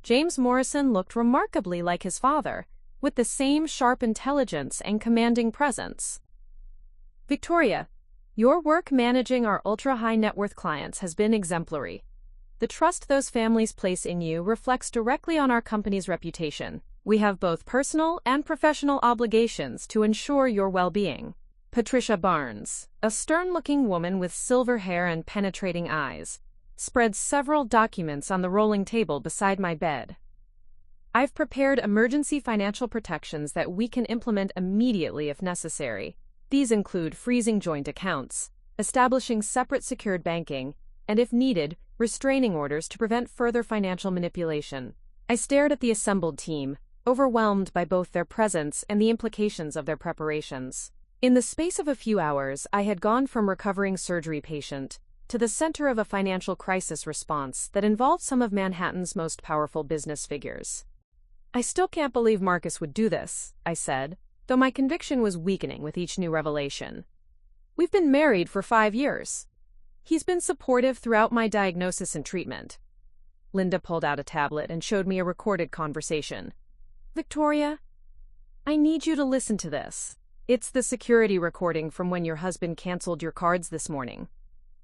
James Morrison looked remarkably like his father, with the same sharp intelligence and commanding presence. "Victoria, your work managing our ultra-high net worth clients has been exemplary. The trust those families place in you reflects directly on our company's reputation. We have both personal and professional obligations to ensure your well-being." Patricia Barnes, a stern-looking woman with silver hair and penetrating eyes, spread several documents on the rolling table beside my bed. "I've prepared emergency financial protections that we can implement immediately if necessary. These include freezing joint accounts, establishing separate secured banking, and if needed, restraining orders to prevent further financial manipulation." I stared at the assembled team, overwhelmed by both their presence and the implications of their preparations. In the space of a few hours, I had gone from recovering surgery patient to the center of a financial crisis response that involved some of Manhattan's most powerful business figures. "I still can't believe Marcus would do this," I said, though my conviction was weakening with each new revelation. "We've been married for 5 years. He's been supportive throughout my diagnosis and treatment." Linda pulled out a tablet and showed me a recorded conversation. "Victoria, I need you to listen to this. It's the security recording from when your husband canceled your cards this morning."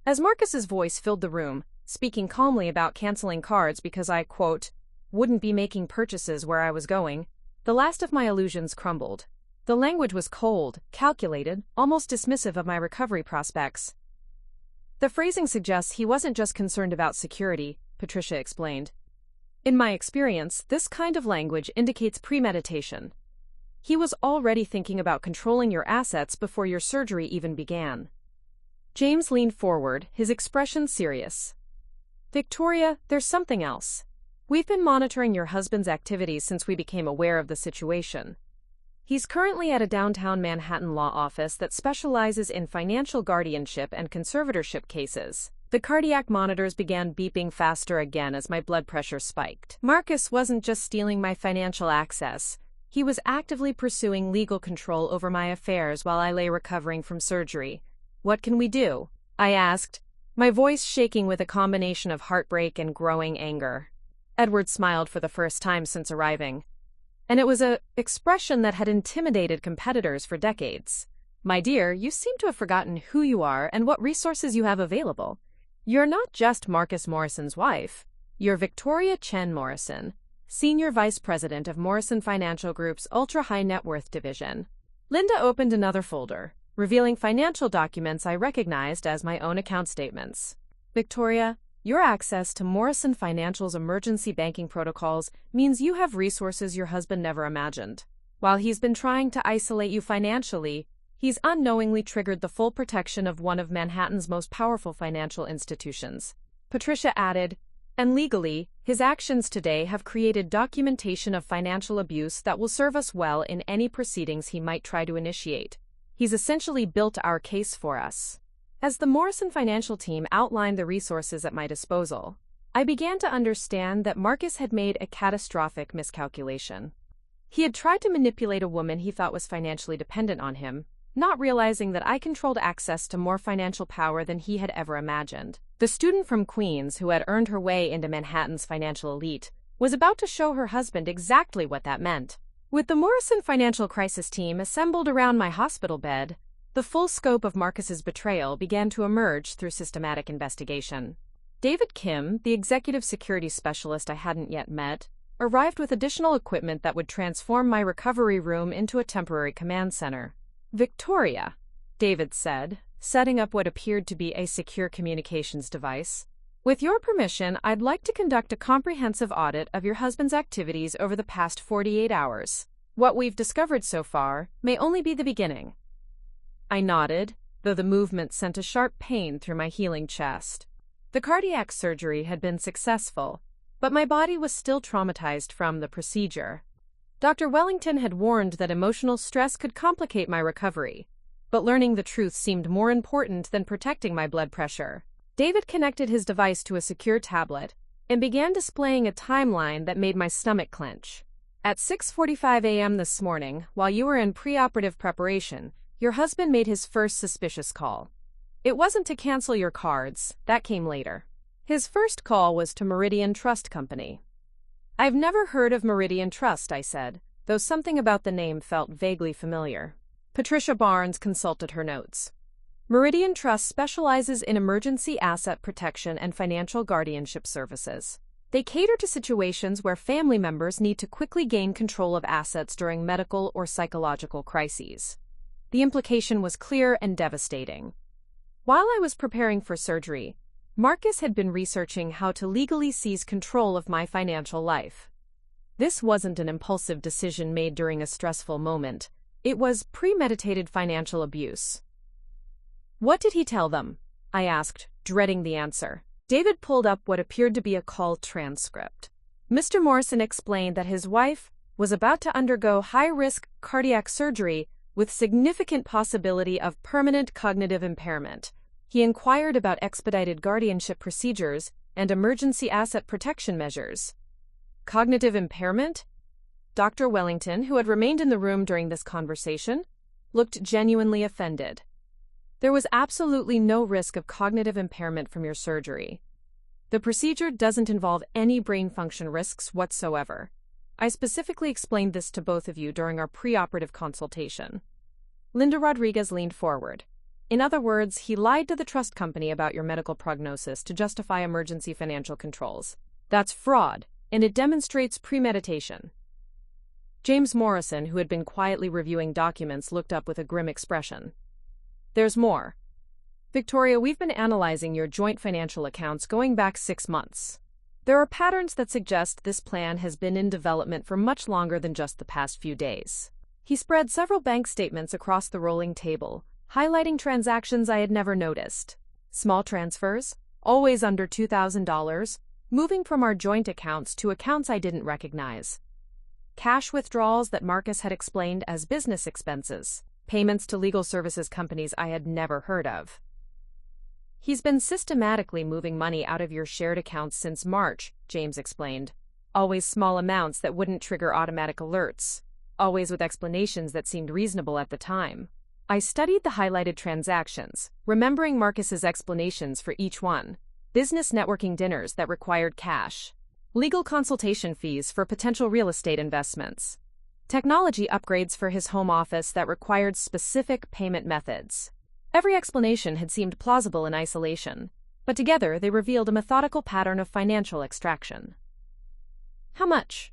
As Marcus's voice filled the room, speaking calmly about canceling cards because I, quote, "wouldn't be making purchases where I was going," the last of my illusions crumbled. The language was cold, calculated, almost dismissive of my recovery prospects. "The phrasing suggests he wasn't just concerned about security," Patricia explained. "In my experience, this kind of language indicates premeditation. He was already thinking about controlling your assets before your surgery even began." James leaned forward, his expression serious. "Victoria, there's something else. We've been monitoring your husband's activities since we became aware of the situation. He's currently at a downtown Manhattan law office that specializes in financial guardianship and conservatorship cases." The cardiac monitors began beeping faster again as my blood pressure spiked. Marcus wasn't just stealing my financial access. He was actively pursuing legal control over my affairs while I lay recovering from surgery. "What can we do?" I asked, my voice shaking with a combination of heartbreak and growing anger. Edward smiled for the first time since arriving, and it was an expression that had intimidated competitors for decades. "My dear, you seem to have forgotten who you are and what resources you have available. You're not just Marcus Morrison's wife. You're Victoria Chen-Morrison, Senior Vice President of Morrison Financial Group's ultra-high net worth division." Linda opened another folder, revealing financial documents I recognized as my own account statements. "Victoria, your access to Morrison Financial's emergency banking protocols means you have resources your husband never imagined. While he's been trying to isolate you financially, he's unknowingly triggered the full protection of one of Manhattan's most powerful financial institutions." Patricia added, "And legally, his actions today have created documentation of financial abuse that will serve us well in any proceedings he might try to initiate. He's essentially built our case for us." As the Morrison Financial team outlined the resources at my disposal, I began to understand that Marcus had made a catastrophic miscalculation. He had tried to manipulate a woman he thought was financially dependent on him, not realizing that I controlled access to more financial power than he had ever imagined. The student from Queens who had earned her way into Manhattan's financial elite was about to show her husband exactly what that meant. With the Morrison Financial Crisis team assembled around my hospital bed, the full scope of Marcus's betrayal began to emerge through systematic investigation. David Kim, the executive security specialist I hadn't yet met, arrived with additional equipment that would transform my recovery room into a temporary command center. "Victoria," David said, setting up what appeared to be a secure communications device, "with your permission, I'd like to conduct a comprehensive audit of your husband's activities over the past 48 hours. What we've discovered so far may only be the beginning." I nodded, though the movement sent a sharp pain through my healing chest. The cardiac surgery had been successful, but my body was still traumatized from the procedure. Dr. Wellington had warned that emotional stress could complicate my recovery, but learning the truth seemed more important than protecting my blood pressure. David connected his device to a secure tablet and began displaying a timeline that made my stomach clench. At 6:45 a.m. this morning, while you were in preoperative preparation, your husband made his first suspicious call. It wasn't to cancel your cards, that came later. His first call was to Meridian Trust Company. I've never heard of Meridian Trust, I said, though something about the name felt vaguely familiar. Patricia Barnes consulted her notes. Meridian Trust specializes in emergency asset protection and financial guardianship services. They cater to situations where family members need to quickly gain control of assets during medical or psychological crises. The implication was clear and devastating. While I was preparing for surgery, Marcus had been researching how to legally seize control of my financial life. This wasn't an impulsive decision made during a stressful moment. It was premeditated financial abuse. What did he tell them? I asked, dreading the answer. David pulled up what appeared to be a call transcript. Mr. Morrison explained that his wife was about to undergo high-risk cardiac surgery with significant possibility of permanent cognitive impairment. He inquired about expedited guardianship procedures and emergency asset protection measures. Cognitive impairment? Dr. Wellington, who had remained in the room during this conversation, looked genuinely offended. There was absolutely no risk of cognitive impairment from your surgery. The procedure doesn't involve any brain function risks whatsoever. I specifically explained this to both of you during our preoperative consultation. Linda Rodriguez leaned forward. In other words, he lied to the trust company about your medical prognosis to justify emergency financial controls. That's fraud, and it demonstrates premeditation. James Morrison, who had been quietly reviewing documents, looked up with a grim expression. There's more. Victoria, we've been analyzing your joint financial accounts going back 6 months. There are patterns that suggest this plan has been in development for much longer than just the past few days. He spread several bank statements across the rolling table, highlighting transactions I had never noticed. Small transfers, always under $2,000, moving from our joint accounts to accounts I didn't recognize. Cash withdrawals that Marcus had explained as business expenses. Payments to legal services companies I had never heard of. He's been systematically moving money out of your shared accounts since March, James explained. Always small amounts that wouldn't trigger automatic alerts. Always with explanations that seemed reasonable at the time. I studied the highlighted transactions, remembering Marcus's explanations for each one. Business networking dinners that required cash. Legal consultation fees for potential real estate investments. Technology upgrades for his home office that required specific payment methods. Every explanation had seemed plausible in isolation, but together they revealed a methodical pattern of financial extraction. How much?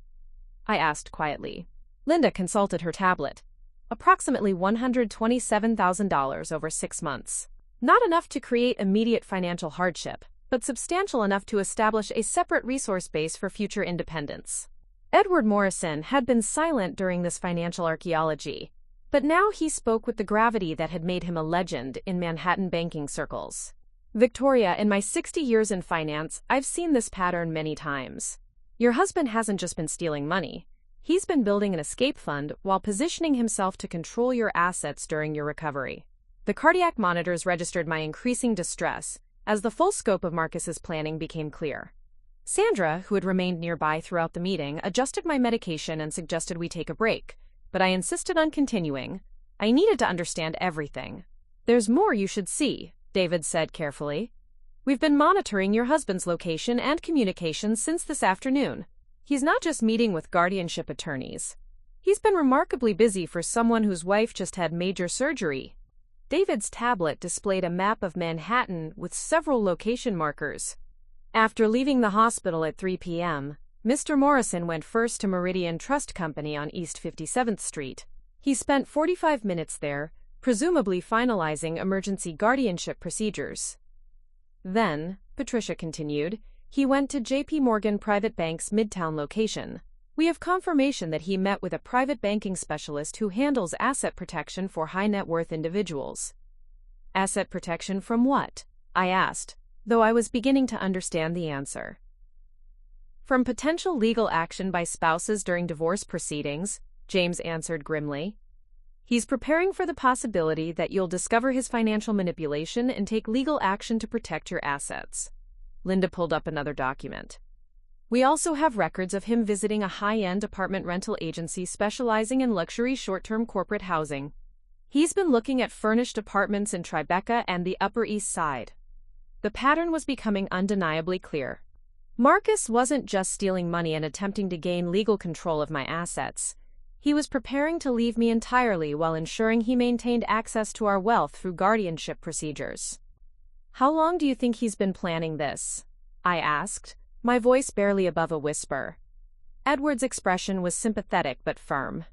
I asked quietly. Linda consulted her tablet. Approximately $127,000 over 6 months. Not enough to create immediate financial hardship, but substantial enough to establish a separate resource base for future independence. Edward Morrison had been silent during this financial archaeology, but now he spoke with the gravity that had made him a legend in Manhattan banking circles. Victoria, in my 60 years in finance, I've seen this pattern many times. Your husband hasn't just been stealing money. He's been building an escape fund while positioning himself to control your assets during your recovery. The cardiac monitors registered my increasing distress as the full scope of Marcus's planning became clear. Sandra, who had remained nearby throughout the meeting, adjusted my medication and suggested we take a break, but I insisted on continuing. I needed to understand everything. There's more you should see, David said carefully. We've been monitoring your husband's location and communications since this afternoon. He's not just meeting with guardianship attorneys. He's been remarkably busy for someone whose wife just had major surgery. David's tablet displayed a map of Manhattan with several location markers. After leaving the hospital at 3 p.m., Mr. Morrison went first to Meridian Trust Company on East 57th Street. He spent 45 minutes there, presumably finalizing emergency guardianship procedures. Then, Patricia continued, he went to J.P. Morgan Private Bank's Midtown location. We have confirmation that he met with a private banking specialist who handles asset protection for high-net-worth individuals. Asset protection from what? I asked, though I was beginning to understand the answer. From potential legal action by spouses during divorce proceedings, James answered grimly. He's preparing for the possibility that you'll discover his financial manipulation and take legal action to protect your assets. Linda pulled up another document. We also have records of him visiting a high-end apartment rental agency specializing in luxury short-term corporate housing. He's been looking at furnished apartments in Tribeca and the Upper East Side. The pattern was becoming undeniably clear. Marcus wasn't just stealing money and attempting to gain legal control of my assets. He was preparing to leave me entirely while ensuring he maintained access to our wealth through guardianship procedures. "How long do you think he's been planning this?" I asked, my voice barely above a whisper. Edward's expression was sympathetic but firm.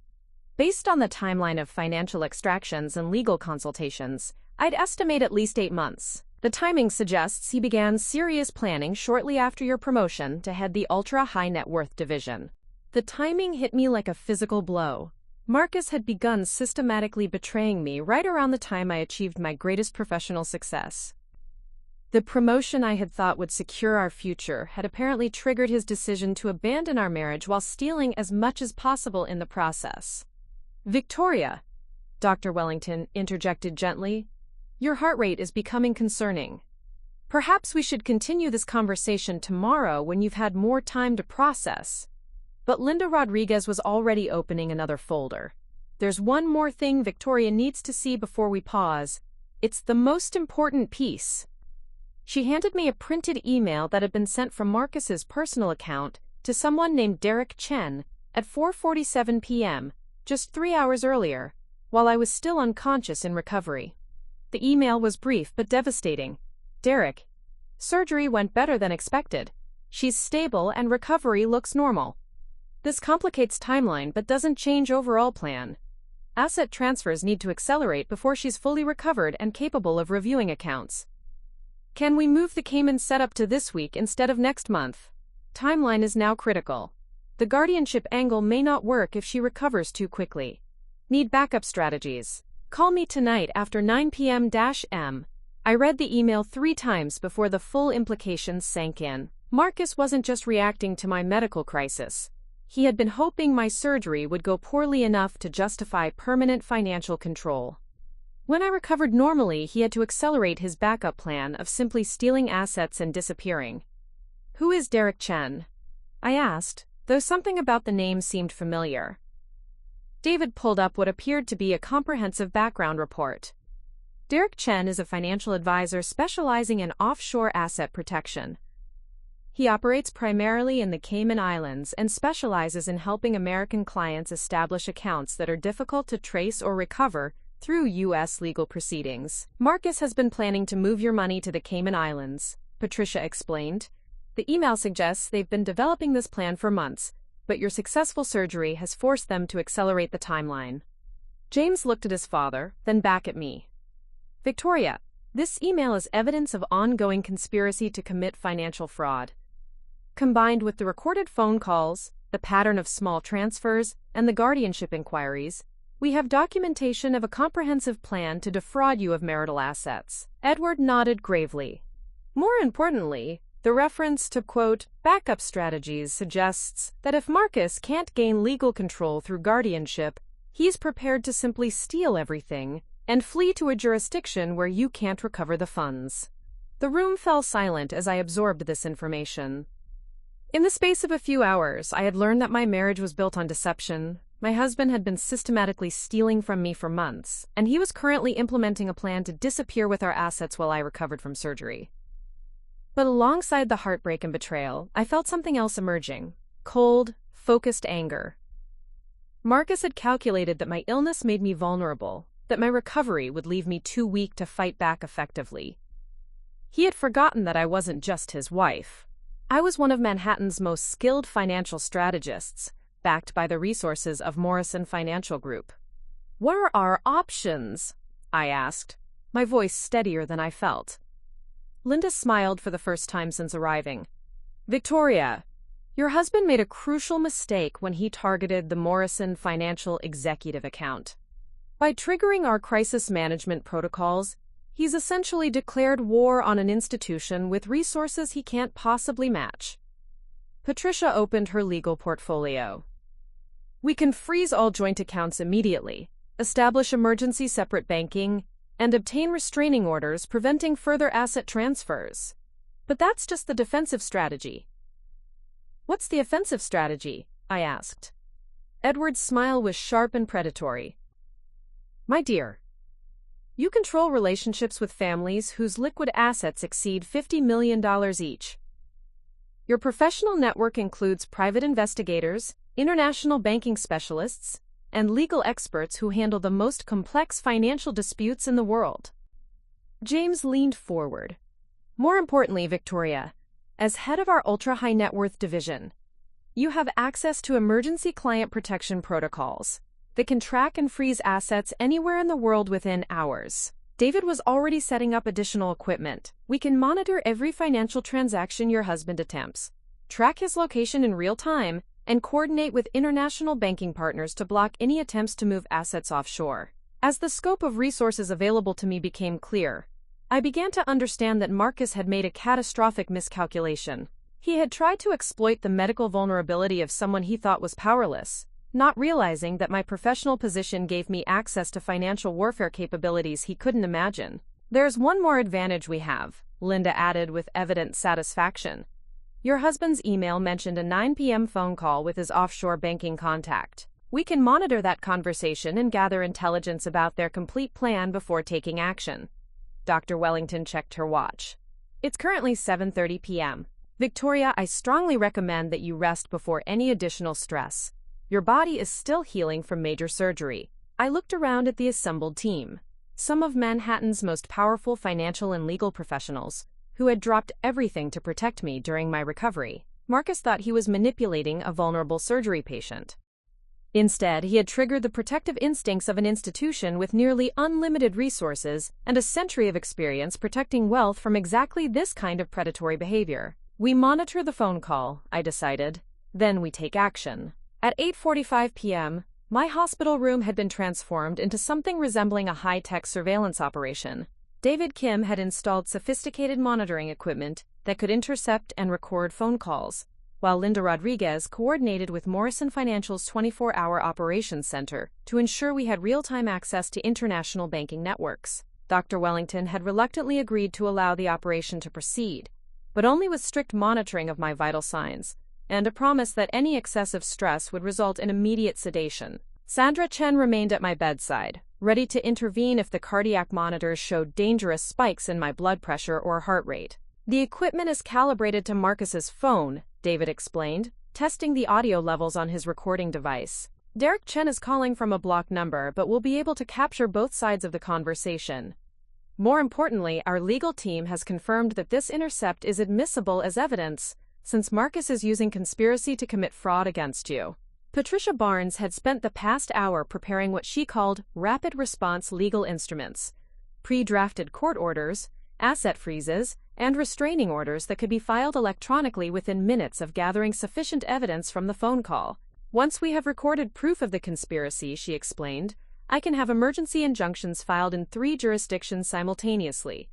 "Based on the timeline of financial extractions and legal consultations, I'd estimate at least 8 months. The timing suggests he began serious planning shortly after your promotion to head the ultra-high net worth division." The timing hit me like a physical blow. Marcus had begun systematically betraying me right around the time I achieved my greatest professional success. The promotion I had thought would secure our future had apparently triggered his decision to abandon our marriage while stealing as much as possible in the process. "Victoria," Dr. Wellington interjected gently, "your heart rate is becoming concerning. Perhaps we should continue this conversation tomorrow when you've had more time to process." But Linda Rodriguez was already opening another folder. "There's one more thing Victoria needs to see before we pause. It's the most important piece." She handed me a printed email that had been sent from Marcus's personal account to someone named Derek Chen at 4:47 p.m., just 3 hours earlier, while I was still unconscious in recovery. The email was brief but devastating. "Derek, surgery went better than expected. She's stable and recovery looks normal. This complicates timeline but doesn't change overall plan. Asset transfers need to accelerate before she's fully recovered and capable of reviewing accounts. Can we move the Cayman setup to this week instead of next month? Timeline is now critical. The guardianship angle may not work if she recovers too quickly. Need backup strategies. Call me tonight after 9 p.m.-m." I read the email 3 times before the full implications sank in. Marcus wasn't just reacting to my medical crisis. He had been hoping my surgery would go poorly enough to justify permanent financial control. When I recovered normally, he had to accelerate his backup plan of simply stealing assets and disappearing. "Who is Derek Chen?" I asked, though something about the name seemed familiar. David pulled up what appeared to be a comprehensive background report. Derek Chen is a financial advisor specializing in offshore asset protection. He operates primarily in the Cayman Islands and specializes in helping American clients establish accounts that are difficult to trace or recover through U.S. legal proceedings. "Marcus has been planning to move your money to the Cayman Islands," Patricia explained. "The email suggests they've been developing this plan for months, but your successful surgery has forced them to accelerate the timeline." James looked at his father, then back at me. "Victoria, this email is evidence of ongoing conspiracy to commit financial fraud. Combined with the recorded phone calls, the pattern of small transfers, and the guardianship inquiries, we have documentation of a comprehensive plan to defraud you of marital assets." Edward nodded gravely. "More importantly, the reference to, quote, backup strategies suggests that if Marcus can't gain legal control through guardianship, he's prepared to simply steal everything and flee to a jurisdiction where you can't recover the funds." The room fell silent as I absorbed this information. In the space of a few hours, I had learned that my marriage was built on deception. My husband had been systematically stealing from me for months, and he was currently implementing a plan to disappear with our assets while I recovered from surgery. But alongside the heartbreak and betrayal, I felt something else emerging: cold, focused anger. Marcus had calculated that my illness made me vulnerable, that my recovery would leave me too weak to fight back effectively. He had forgotten that I wasn't just his wife. I was one of Manhattan's most skilled financial strategists, backed by the resources of Morrison Financial Group. "What are our options?" I asked, my voice steadier than I felt. Linda smiled for the first time since arriving. "Victoria, your husband made a crucial mistake when he targeted the Morrison Financial Executive account. By triggering our crisis management protocols, he's essentially declared war on an institution with resources he can't possibly match." Patricia opened her legal portfolio. "We can freeze all joint accounts immediately, establish emergency separate banking, and obtain restraining orders preventing further asset transfers. But that's just the defensive strategy. What's the offensive strategy? I asked. Edward's smile was sharp and predatory. My dear, you control relationships with families whose liquid assets exceed $50 million each. Your professional network includes private investigators, international banking specialists, and legal experts who handle the most complex financial disputes in the world. James leaned forward. More importantly, Victoria, as head of our ultra-high net worth division, you have access to emergency client protection protocols that can track and freeze assets anywhere in the world within hours. David was already setting up additional equipment. We can monitor every financial transaction your husband attempts, track his location in real time, and coordinate with international banking partners to block any attempts to move assets offshore. As the scope of resources available to me became clear, I began to understand that Marcus had made a catastrophic miscalculation. He had tried to exploit the medical vulnerability of someone he thought was powerless, not realizing that my professional position gave me access to financial warfare capabilities he couldn't imagine. There's one more advantage we have, Linda added with evident satisfaction. Your husband's email mentioned a 9 p.m. phone call with his offshore banking contact. We can monitor that conversation and gather intelligence about their complete plan before taking action. Dr. Wellington checked her watch. It's currently 7:30 p.m. Victoria, I strongly recommend that you rest before any additional stress. Your body is still healing from major surgery. I looked around at the assembled team, some of Manhattan's most powerful financial and legal professionals, who had dropped everything to protect me during my recovery. Marcus thought he was manipulating a vulnerable surgery patient. Instead, he had triggered the protective instincts of an institution with nearly unlimited resources and a century of experience protecting wealth from exactly this kind of predatory behavior. We monitor the phone call, I decided. Then we take action. At 8:45 p.m., my hospital room had been transformed into something resembling a high-tech surveillance operation. David Kim had installed sophisticated monitoring equipment that could intercept and record phone calls, while Linda Rodriguez coordinated with Morrison Financial's 24-hour operations center to ensure we had real-time access to international banking networks. Dr. Wellington had reluctantly agreed to allow the operation to proceed, but only with strict monitoring of my vital signs, and a promise that any excessive stress would result in immediate sedation. Sandra Chen remained at my bedside, ready to intervene if the cardiac monitors showed dangerous spikes in my blood pressure or heart rate. The equipment is calibrated to Marcus's phone, David explained, testing the audio levels on his recording device. Derek Chen is calling from a blocked number, but will be able to capture both sides of the conversation. More importantly, our legal team has confirmed that this intercept is admissible as evidence, since Marcus is using conspiracy to commit fraud against you. Patricia Barnes had spent the past hour preparing what she called rapid response legal instruments, pre-drafted court orders, asset freezes, and restraining orders that could be filed electronically within minutes of gathering sufficient evidence from the phone call. Once we have recorded proof of the conspiracy, she explained, I can have emergency injunctions filed in 3 jurisdictions simultaneously: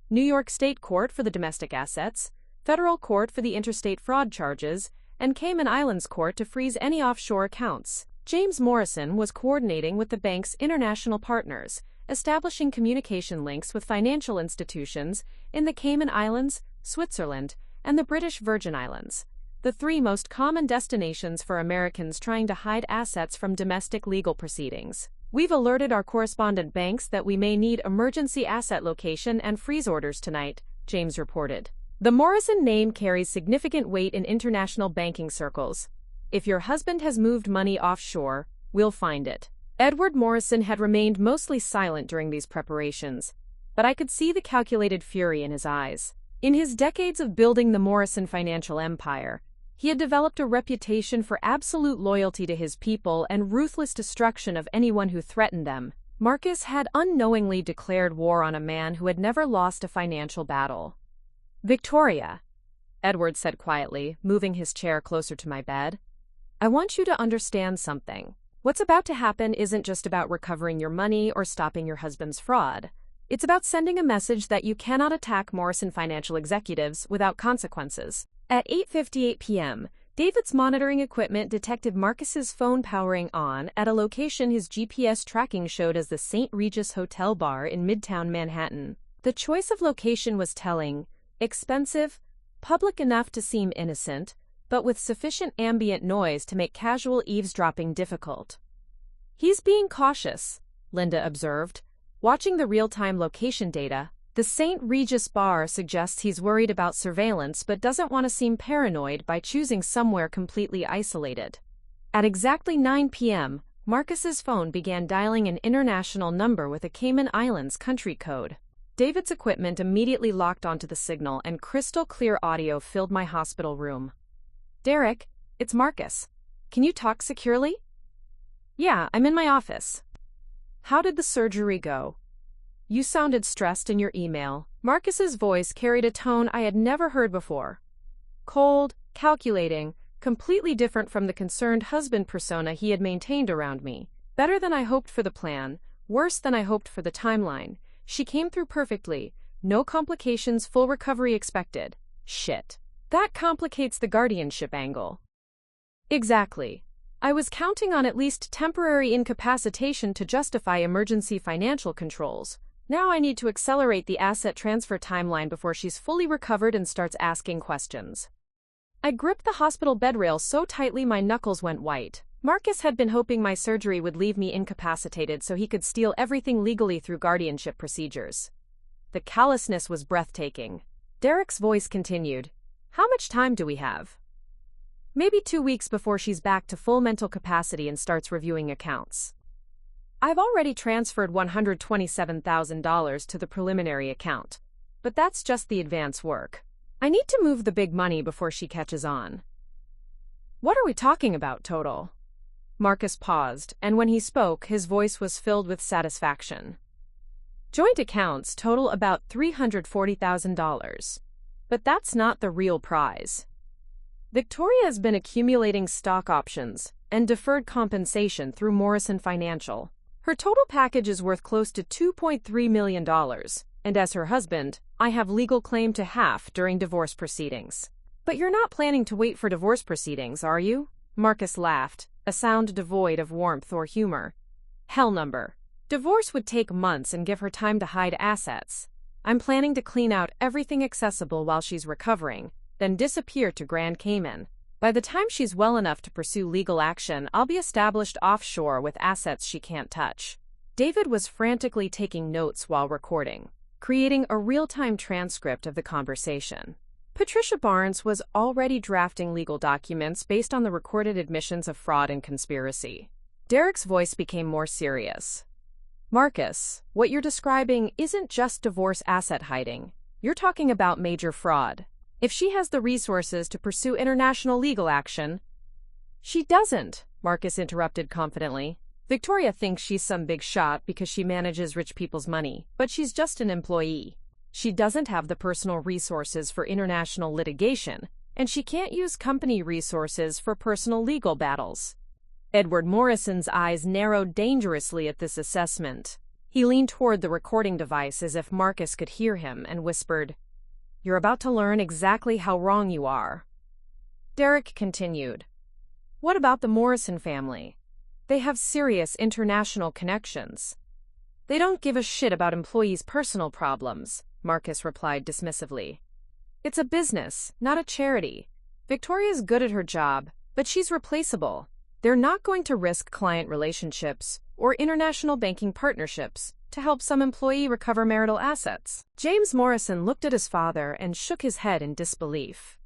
New York State Court for the domestic assets, Federal Court for the interstate fraud charges, and Cayman Islands Court to freeze any offshore accounts. James Morrison was coordinating with the bank's international partners, establishing communication links with financial institutions in the Cayman Islands, Switzerland, and the British Virgin Islands, the 3 most common destinations for Americans trying to hide assets from domestic legal proceedings. We've alerted our correspondent banks that we may need emergency asset location and freeze orders tonight, James reported. The Morrison name carries significant weight in international banking circles. If your husband has moved money offshore, we'll find it. Edward Morrison had remained mostly silent during these preparations, but I could see the calculated fury in his eyes. In his decades of building the Morrison financial empire, he had developed a reputation for absolute loyalty to his people and ruthless destruction of anyone who threatened them. Marcus had unknowingly declared war on a man who had never lost a financial battle. Victoria, Edward said quietly, moving his chair closer to my bed, I want you to understand something. What's about to happen isn't just about recovering your money or stopping your husband's fraud. It's about sending a message that you cannot attack Morrison Financial executives without consequences. At 8:58 p.m., David's monitoring equipment detected Marcus's phone powering on at a location his GPS tracking showed as the St. Regis Hotel Bar in Midtown Manhattan. The choice of location was telling: expensive, public enough to seem innocent, but with sufficient ambient noise to make casual eavesdropping difficult. "He's being cautious," Linda observed. Watching the real-time location data, the St. Regis bar suggests he's worried about surveillance but doesn't want to seem paranoid by choosing somewhere completely isolated. At exactly 9 p.m., Marcus's phone began dialing an international number with a Cayman Islands country code. David's equipment immediately locked onto the signal and crystal-clear audio filled my hospital room. "Derek, it's Marcus. Can you talk securely?" "Yeah, I'm in my office." "How did the surgery go?" "You sounded stressed in your email." Marcus's voice carried a tone I had never heard before. Cold, calculating, completely different from the concerned husband persona he had maintained around me. Better than I hoped for the plan, worse than I hoped for the timeline. She came through perfectly. No complications, full recovery expected. Shit. That complicates the guardianship angle. Exactly. I was counting on at least temporary incapacitation to justify emergency financial controls. Now I need to accelerate the asset transfer timeline before she's fully recovered and starts asking questions. I gripped the hospital bedrail so tightly my knuckles went white. Marcus had been hoping my surgery would leave me incapacitated so he could steal everything legally through guardianship procedures. The callousness was breathtaking. Derek's voice continued. "How much time do we have?" "Maybe 2 weeks before she's back to full mental capacity and starts reviewing accounts." "I've already transferred $127,000 to the preliminary account, but that's just the advance work. I need to move the big money before she catches on." "What are we talking about total?" Marcus paused, and when he spoke, his voice was filled with satisfaction. "Joint accounts total about $340,000. But that's not the real prize. Victoria has been accumulating stock options and deferred compensation through Morrison Financial. Her total package is worth close to $2.3 million, and as her husband, I have legal claim to half during divorce proceedings." "But you're not planning to wait for divorce proceedings, are you?" Marcus laughed, a sound devoid of warmth or humor. "Hell number. Divorce would take months and give her time to hide assets. I'm planning to clean out everything accessible while she's recovering, then disappear to Grand Cayman. By the time she's well enough to pursue legal action, I'll be established offshore with assets she can't touch." David was frantically taking notes while recording, creating a real-time transcript of the conversation. Patricia Barnes was already drafting legal documents based on the recorded admissions of fraud and conspiracy. Derek's voice became more serious. "Marcus, what you're describing isn't just divorce asset hiding. You're talking about major fraud. If she has the resources to pursue international legal action—" "She doesn't," Marcus interrupted confidently. "Victoria thinks she's some big shot because she manages rich people's money, but she's just an employee. She doesn't have the personal resources for international litigation, and she can't use company resources for personal legal battles." Edward Morrison's eyes narrowed dangerously at this assessment. He leaned toward the recording device as if Marcus could hear him and whispered, "You're about to learn exactly how wrong you are." Derek continued. "What about the Morrison family? They have serious international connections." "They don't give a shit about employees' personal problems," Marcus replied dismissively. "It's a business, not a charity. Victoria's good at her job, but she's replaceable. They're not going to risk client relationships or international banking partnerships to help some employee recover marital assets." James Morrison looked at his father and shook his head in disbelief.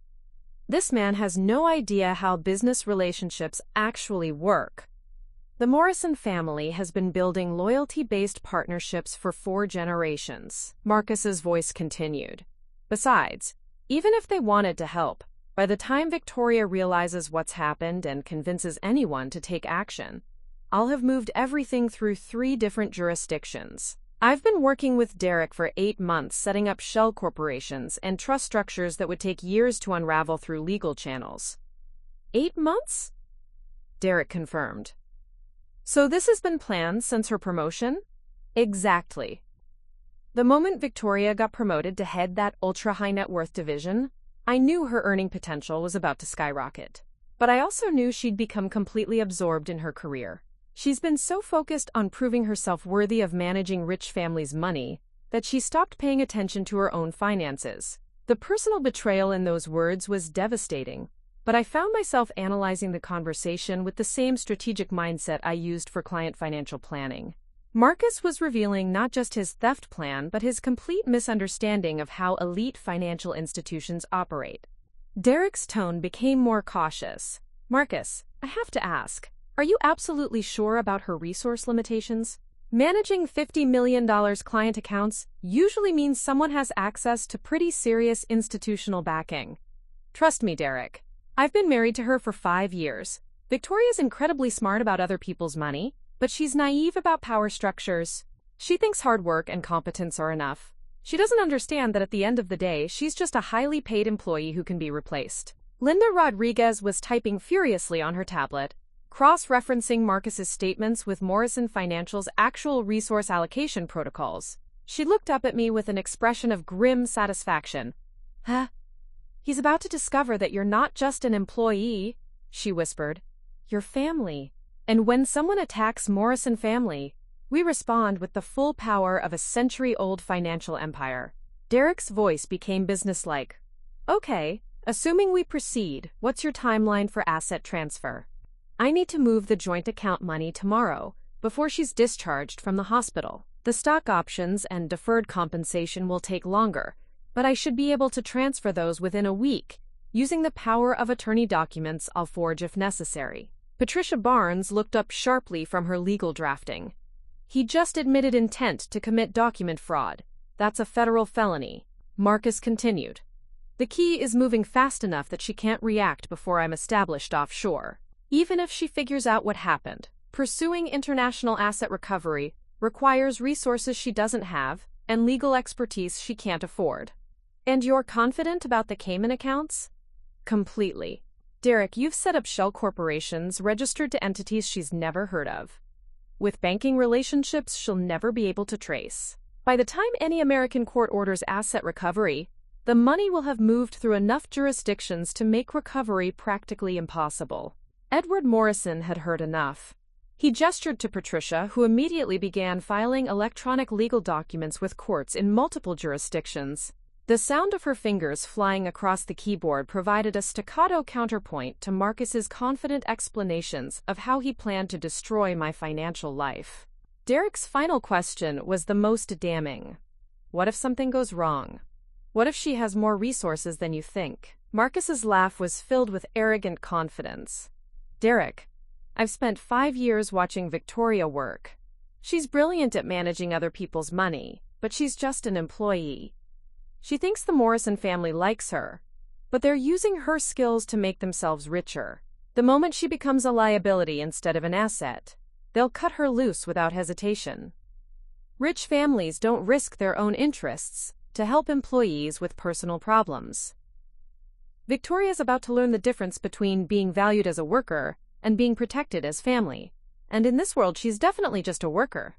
This man has no idea how business relationships actually work. The Morrison family has been building loyalty-based partnerships for 4 generations, Marcus's voice continued. Besides, even if they wanted to help, by the time Victoria realizes what's happened and convinces anyone to take action, I'll have moved everything through 3 different jurisdictions. I've been working with Derek for 8 months setting up shell corporations and trust structures that would take years to unravel through legal channels. 8 months? Derek confirmed. "So this has been planned since her promotion?" "Exactly. The moment Victoria got promoted to head that ultra-high net worth division, I knew her earning potential was about to skyrocket. But I also knew she'd become completely absorbed in her career. She's been so focused on proving herself worthy of managing rich families' money that she stopped paying attention to her own finances." The personal betrayal in those words was devastating. but I found myself analyzing the conversation with the same strategic mindset I used for client financial planning. Marcus was revealing not just his theft plan, but his complete misunderstanding of how elite financial institutions operate. Derek's tone became more cautious. "Marcus, I have to ask, are you absolutely sure about her resource limitations? Managing $50 million client accounts usually means someone has access to pretty serious institutional backing. Trust me, Derek. I've been married to her for 5 years. Victoria's incredibly smart about other people's money, but she's naive about power structures. She thinks hard work and competence are enough. She doesn't understand that at the end of the day, she's just a highly paid employee who can be replaced." Linda Rodriguez was typing furiously on her tablet, cross-referencing Marcus's statements with Morrison Financial's actual resource allocation protocols. She looked up at me with an expression of grim satisfaction. "Huh? He's about to discover that you're not just an employee," she whispered. "You're family. And when someone attacks Morrison family, we respond with the full power of a century-old financial empire." Derek's voice became businesslike. "Okay, assuming we proceed, what's your timeline for asset transfer?" "I need to move the joint account money tomorrow, before she's discharged from the hospital. The stock options and deferred compensation will take longer, but I should be able to transfer those within a week, using the power of attorney documents I'll forge if necessary." Patricia Barnes looked up sharply from her legal drafting. "He just admitted intent to commit document fraud. That's a federal felony," Marcus continued. "The key is moving fast enough that she can't react before I'm established offshore. Even if she figures out what happened, pursuing international asset recovery requires resources she doesn't have and legal expertise she can't afford." "And you're confident about the Cayman accounts?" "Completely. Derek, you've set up shell corporations registered to entities she's never heard of, with banking relationships she'll never be able to trace. By the time any American court orders asset recovery, the money will have moved through enough jurisdictions to make recovery practically impossible." Edward Morrison had heard enough. He gestured to Patricia, who immediately began filing electronic legal documents with courts in multiple jurisdictions. The sound of her fingers flying across the keyboard provided a staccato counterpoint to Marcus's confident explanations of how he planned to destroy my financial life. Derek's final question was the most damning. "What if something goes wrong? What if she has more resources than you think?" Marcus's laugh was filled with arrogant confidence. "Derek, I've spent 5 years watching Victoria work. She's brilliant at managing other people's money, but she's just an employee. She thinks the Morrison family likes her, but they're using her skills to make themselves richer. The moment she becomes a liability instead of an asset, they'll cut her loose without hesitation. Rich families don't risk their own interests to help employees with personal problems. Victoria's about to learn the difference between being valued as a worker and being protected as family, and in this world she's definitely just a worker."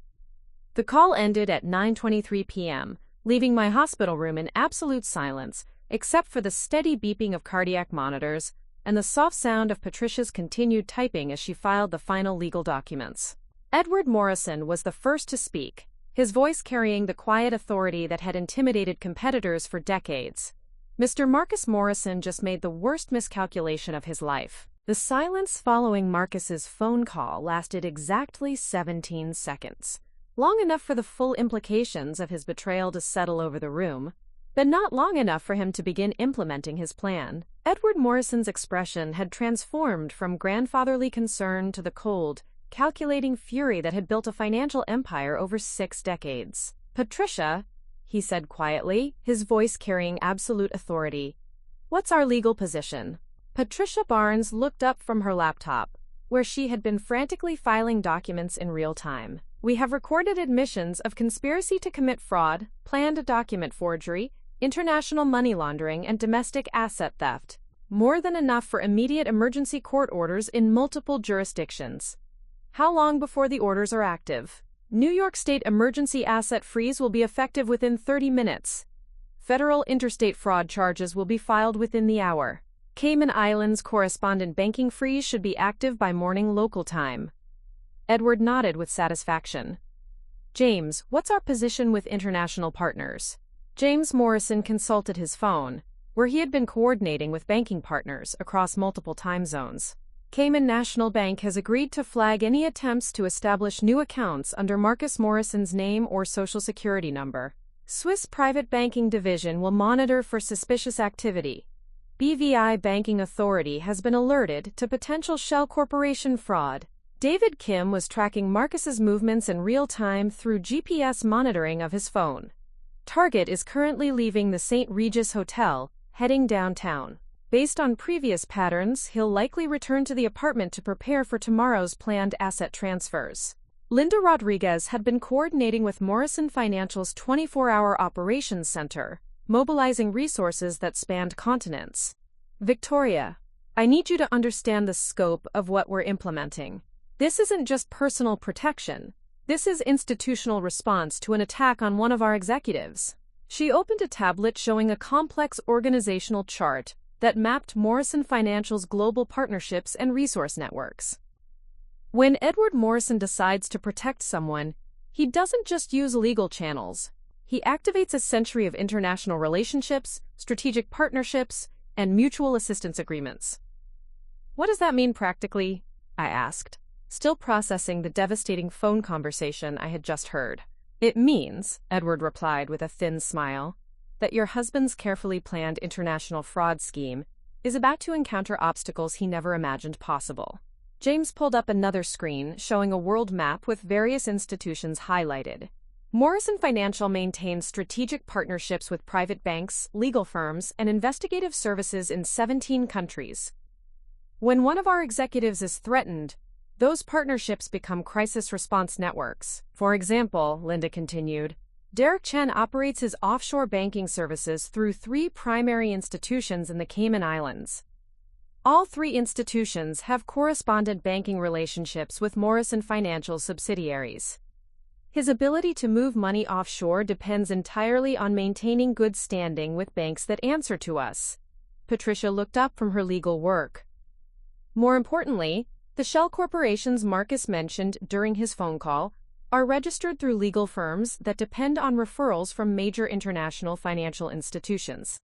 The call ended at 9:23 p.m., leaving my hospital room in absolute silence, except for the steady beeping of cardiac monitors and the soft sound of Patricia's continued typing as she filed the final legal documents. Edward Morrison was the first to speak, his voice carrying the quiet authority that had intimidated competitors for decades. "Mr. Marcus Morrison just made the worst miscalculation of his life." The silence following Marcus's phone call lasted exactly 17 seconds. Long enough for the full implications of his betrayal to settle over the room, but not long enough for him to begin implementing his plan. Edward Morrison's expression had transformed from grandfatherly concern to the cold, calculating fury that had built a financial empire over 6 decades. "Patricia," he said quietly, his voice carrying absolute authority, "what's our legal position?" Patricia Barnes looked up from her laptop, where she had been frantically filing documents in real time. "We have recorded admissions of conspiracy to commit fraud, planned document forgery, international money laundering, and domestic asset theft. More than enough for immediate emergency court orders in multiple jurisdictions. How long before the orders are active? New York State emergency asset freeze will be effective within 30 minutes. Federal interstate fraud charges will be filed within the hour. Cayman Islands correspondent banking freeze should be active by morning local time." Edward nodded with satisfaction. "James, what's our position with international partners?" James Morrison consulted his phone, where he had been coordinating with banking partners across multiple time zones. Cayman National Bank has agreed to flag any attempts to establish new accounts under Marcus Morrison's name or social security number. Swiss Private Banking Division will monitor for suspicious activity. BVI Banking Authority has been alerted to potential shell corporation fraud. David Kim was tracking Marcus's movements in real time through GPS monitoring of his phone. Target is currently leaving the St. Regis Hotel, heading downtown. Based on previous patterns, he'll likely return to the apartment to prepare for tomorrow's planned asset transfers. Linda Rodriguez had been coordinating with Morrison Financial's 24-hour operations center, mobilizing resources that spanned continents. Victoria, I need you to understand the scope of what we're implementing. This isn't just personal protection. This is institutional response to an attack on one of our executives. She opened a tablet showing a complex organizational chart that mapped Morrison Financial's global partnerships and resource networks. When Edward Morrison decides to protect someone, he doesn't just use legal channels. He activates a century of international relationships, strategic partnerships, and mutual assistance agreements. What does that mean practically? I asked, still processing the devastating phone conversation I had just heard. It means, Edward replied with a thin smile, that your husband's carefully planned international fraud scheme is about to encounter obstacles he never imagined possible. James pulled up another screen showing a world map with various institutions highlighted. Morrison Financial maintains strategic partnerships with private banks, legal firms, and investigative services in 17 countries. When one of our executives is threatened, those partnerships become crisis response networks. For example, Linda continued, Derek Chen operates his offshore banking services through 3 primary institutions in the Cayman Islands. All 3 institutions have correspondent banking relationships with Morrison Financial subsidiaries. His ability to move money offshore depends entirely on maintaining good standing with banks that answer to us. Patricia looked up from her legal work. More importantly, the shell corporations Marcus mentioned during his phone call are registered through legal firms that depend on referrals from major international financial institutions.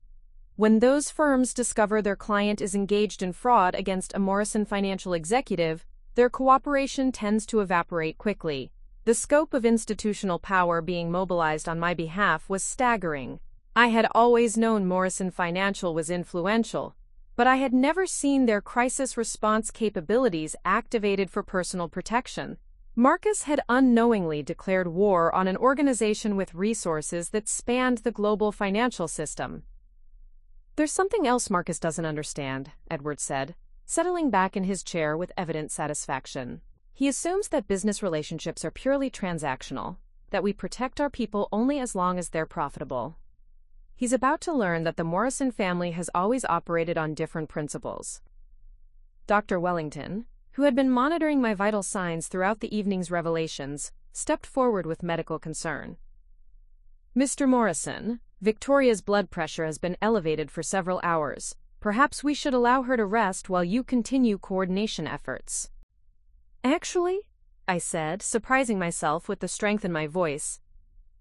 When those firms discover their client is engaged in fraud against a Morrison Financial executive, their cooperation tends to evaporate quickly. The scope of institutional power being mobilized on my behalf was staggering. I had always known Morrison Financial was influential, but I had never seen their crisis response capabilities activated for personal protection. Marcus had unknowingly declared war on an organization with resources that spanned the global financial system. There's something else Marcus doesn't understand, Edward said, settling back in his chair with evident satisfaction. He assumes that business relationships are purely transactional, that we protect our people only as long as they're profitable. He's about to learn that the Morrison family has always operated on different principles. Dr. Wellington, who had been monitoring my vital signs throughout the evening's revelations, stepped forward with medical concern. Mr. Morrison, Victoria's blood pressure has been elevated for several hours. Perhaps we should allow her to rest while you continue coordination efforts. Actually, I said, surprising myself with the strength in my voice,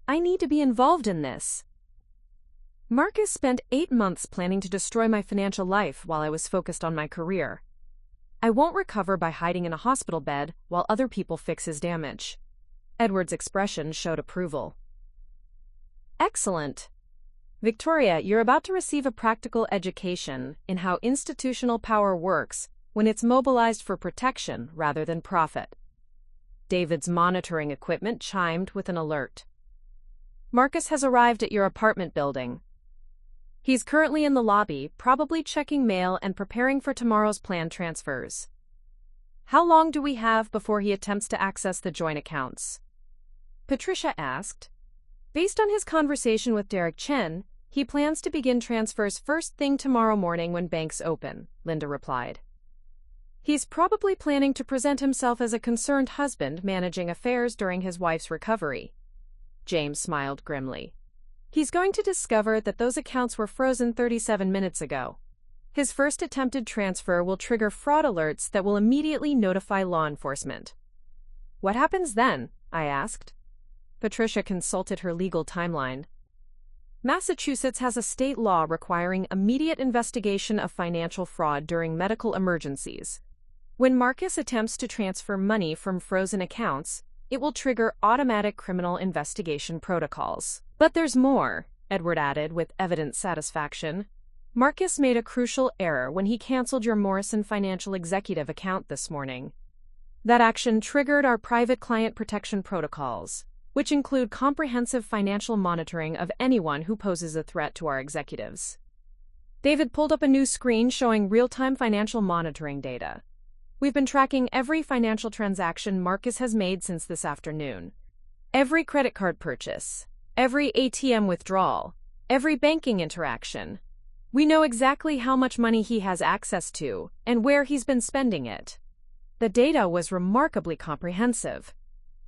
I need to be involved in this. Marcus spent 8 months planning to destroy my financial life while I was focused on my career. I won't recover by hiding in a hospital bed while other people fix his damage. Edward's expression showed approval. Excellent. Victoria, you're about to receive a practical education in how institutional power works when it's mobilized for protection rather than profit. David's monitoring equipment chimed with an alert. Marcus has arrived at your apartment building. He's currently in the lobby, probably checking mail and preparing for tomorrow's planned transfers. How long do we have before he attempts to access the joint accounts? Patricia asked. Based on his conversation with Derek Chen, he plans to begin transfers first thing tomorrow morning when banks open, Linda replied. He's probably planning to present himself as a concerned husband managing affairs during his wife's recovery. James smiled grimly. He's going to discover that those accounts were frozen 37 minutes ago. His first attempted transfer will trigger fraud alerts that will immediately notify law enforcement. What happens then? I asked. Patricia consulted her legal timeline. Massachusetts has a state law requiring immediate investigation of financial fraud during medical emergencies. When Marcus attempts to transfer money from frozen accounts, it will trigger automatic criminal investigation protocols. But there's more, Edward added with evident satisfaction. Marcus made a crucial error when he canceled your Morrison Financial Executive account this morning. That action triggered our private client protection protocols, which include comprehensive financial monitoring of anyone who poses a threat to our executives. David pulled up a new screen showing real-time financial monitoring data. We've been tracking every financial transaction Marcus has made since this afternoon. Every credit card purchase, every ATM withdrawal, every banking interaction. We know exactly how much money he has access to and where he's been spending it. The data was remarkably comprehensive.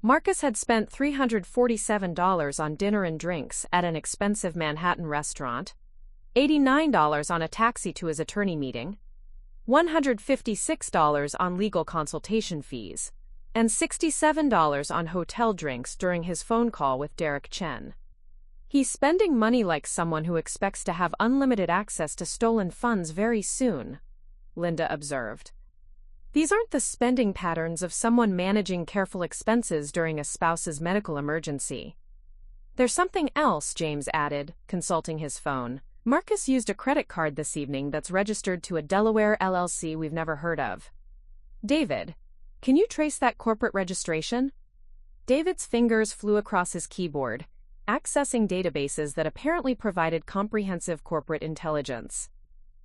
Marcus had spent $347 on dinner and drinks at an expensive Manhattan restaurant, $89 on a taxi to his attorney meeting, $156 on legal consultation fees, and $67 on hotel drinks during his phone call with Derek Chen. He's spending money like someone who expects to have unlimited access to stolen funds very soon, Linda observed. These aren't the spending patterns of someone managing careful expenses during a spouse's medical emergency. There's something else, James added, consulting his phone. Marcus used a credit card this evening that's registered to a Delaware LLC we've never heard of. David, can you trace that corporate registration? David's fingers flew across his keyboard, accessing databases that apparently provided comprehensive corporate intelligence.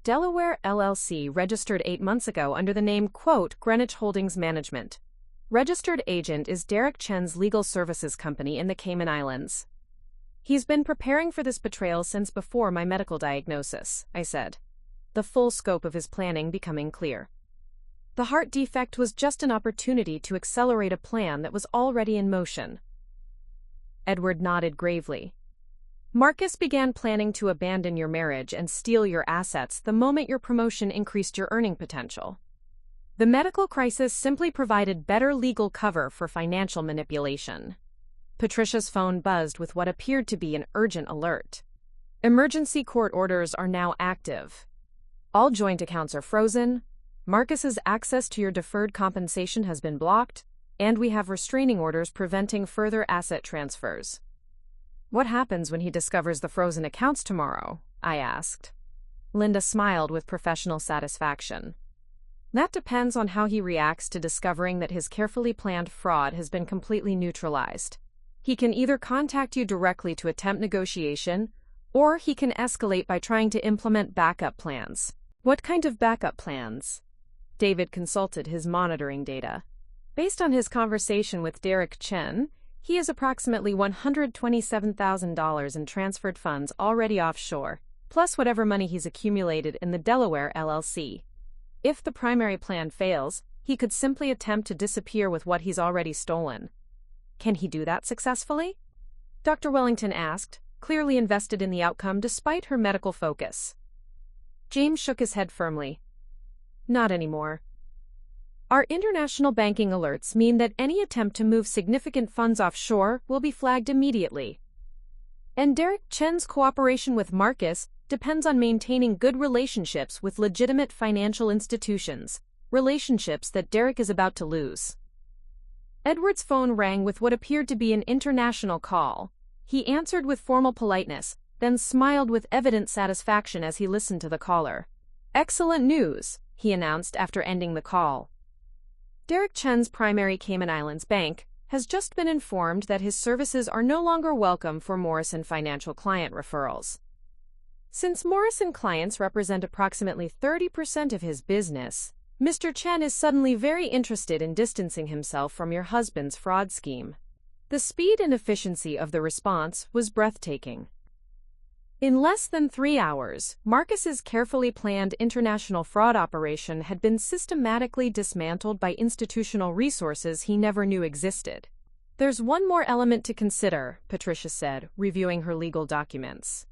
Delaware LLC registered 8 months ago under the name, Greenwich Holdings Management. Registered agent is Derek Chen's legal services company in the Cayman Islands. He's been preparing for this betrayal since before my medical diagnosis, I said, the full scope of his planning becoming clear. The heart defect was just an opportunity to accelerate a plan that was already in motion. Edward nodded gravely. Marcus began planning to abandon your marriage and steal your assets the moment your promotion increased your earning potential. The medical crisis simply provided better legal cover for financial manipulation. Patricia's phone buzzed with what appeared to be an urgent alert. Emergency court orders are now active. All joint accounts are frozen, Marcus's access to your deferred compensation has been blocked, and we have restraining orders preventing further asset transfers. What happens when he discovers the frozen accounts tomorrow? I asked. Linda smiled with professional satisfaction. That depends on how he reacts to discovering that his carefully planned fraud has been completely neutralized. He can either contact you directly to attempt negotiation, or he can escalate by trying to implement backup plans. What kind of backup plans? David consulted his monitoring data. Based on his conversation with Derek Chen, he has approximately $127,000 in transferred funds already offshore, plus whatever money he's accumulated in the Delaware LLC. If the primary plan fails, he could simply attempt to disappear with what he's already stolen. Can he do that successfully? Dr. Wellington asked, clearly invested in the outcome despite her medical focus. James shook his head firmly. Not anymore. Our international banking alerts mean that any attempt to move significant funds offshore will be flagged immediately. And Derek Chen's cooperation with Marcus depends on maintaining good relationships with legitimate financial institutions, relationships that Derek is about to lose. Edward's phone rang with what appeared to be an international call. He answered with formal politeness, then smiled with evident satisfaction as he listened to the caller. Excellent news, he announced after ending the call. Derek Chen's primary Cayman Islands bank has just been informed that his services are no longer welcome for Morrison Financial client referrals. Since Morrison clients represent approximately 30% of his business, Mr. Chen is suddenly very interested in distancing himself from your husband's fraud scheme. The speed and efficiency of the response was breathtaking. In less than 3 hours, Marcus's carefully planned international fraud operation had been systematically dismantled by institutional resources he never knew existed. There's one more element to consider, Patricia said, reviewing her legal documents.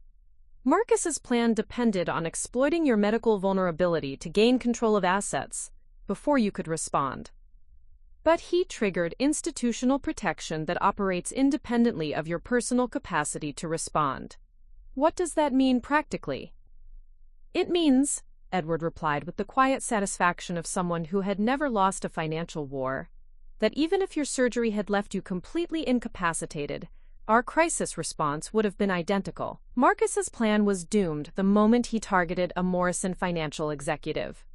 Marcus's plan depended on exploiting your medical vulnerability to gain control of assets before you could respond. But he triggered institutional protection that operates independently of your personal capacity to respond. What does that mean practically? It means, Edward replied with the quiet satisfaction of someone who had never lost a financial war, that even if your surgery had left you completely incapacitated, our crisis response would have been identical. Marcus's plan was doomed the moment he targeted a Morrison Financial executive.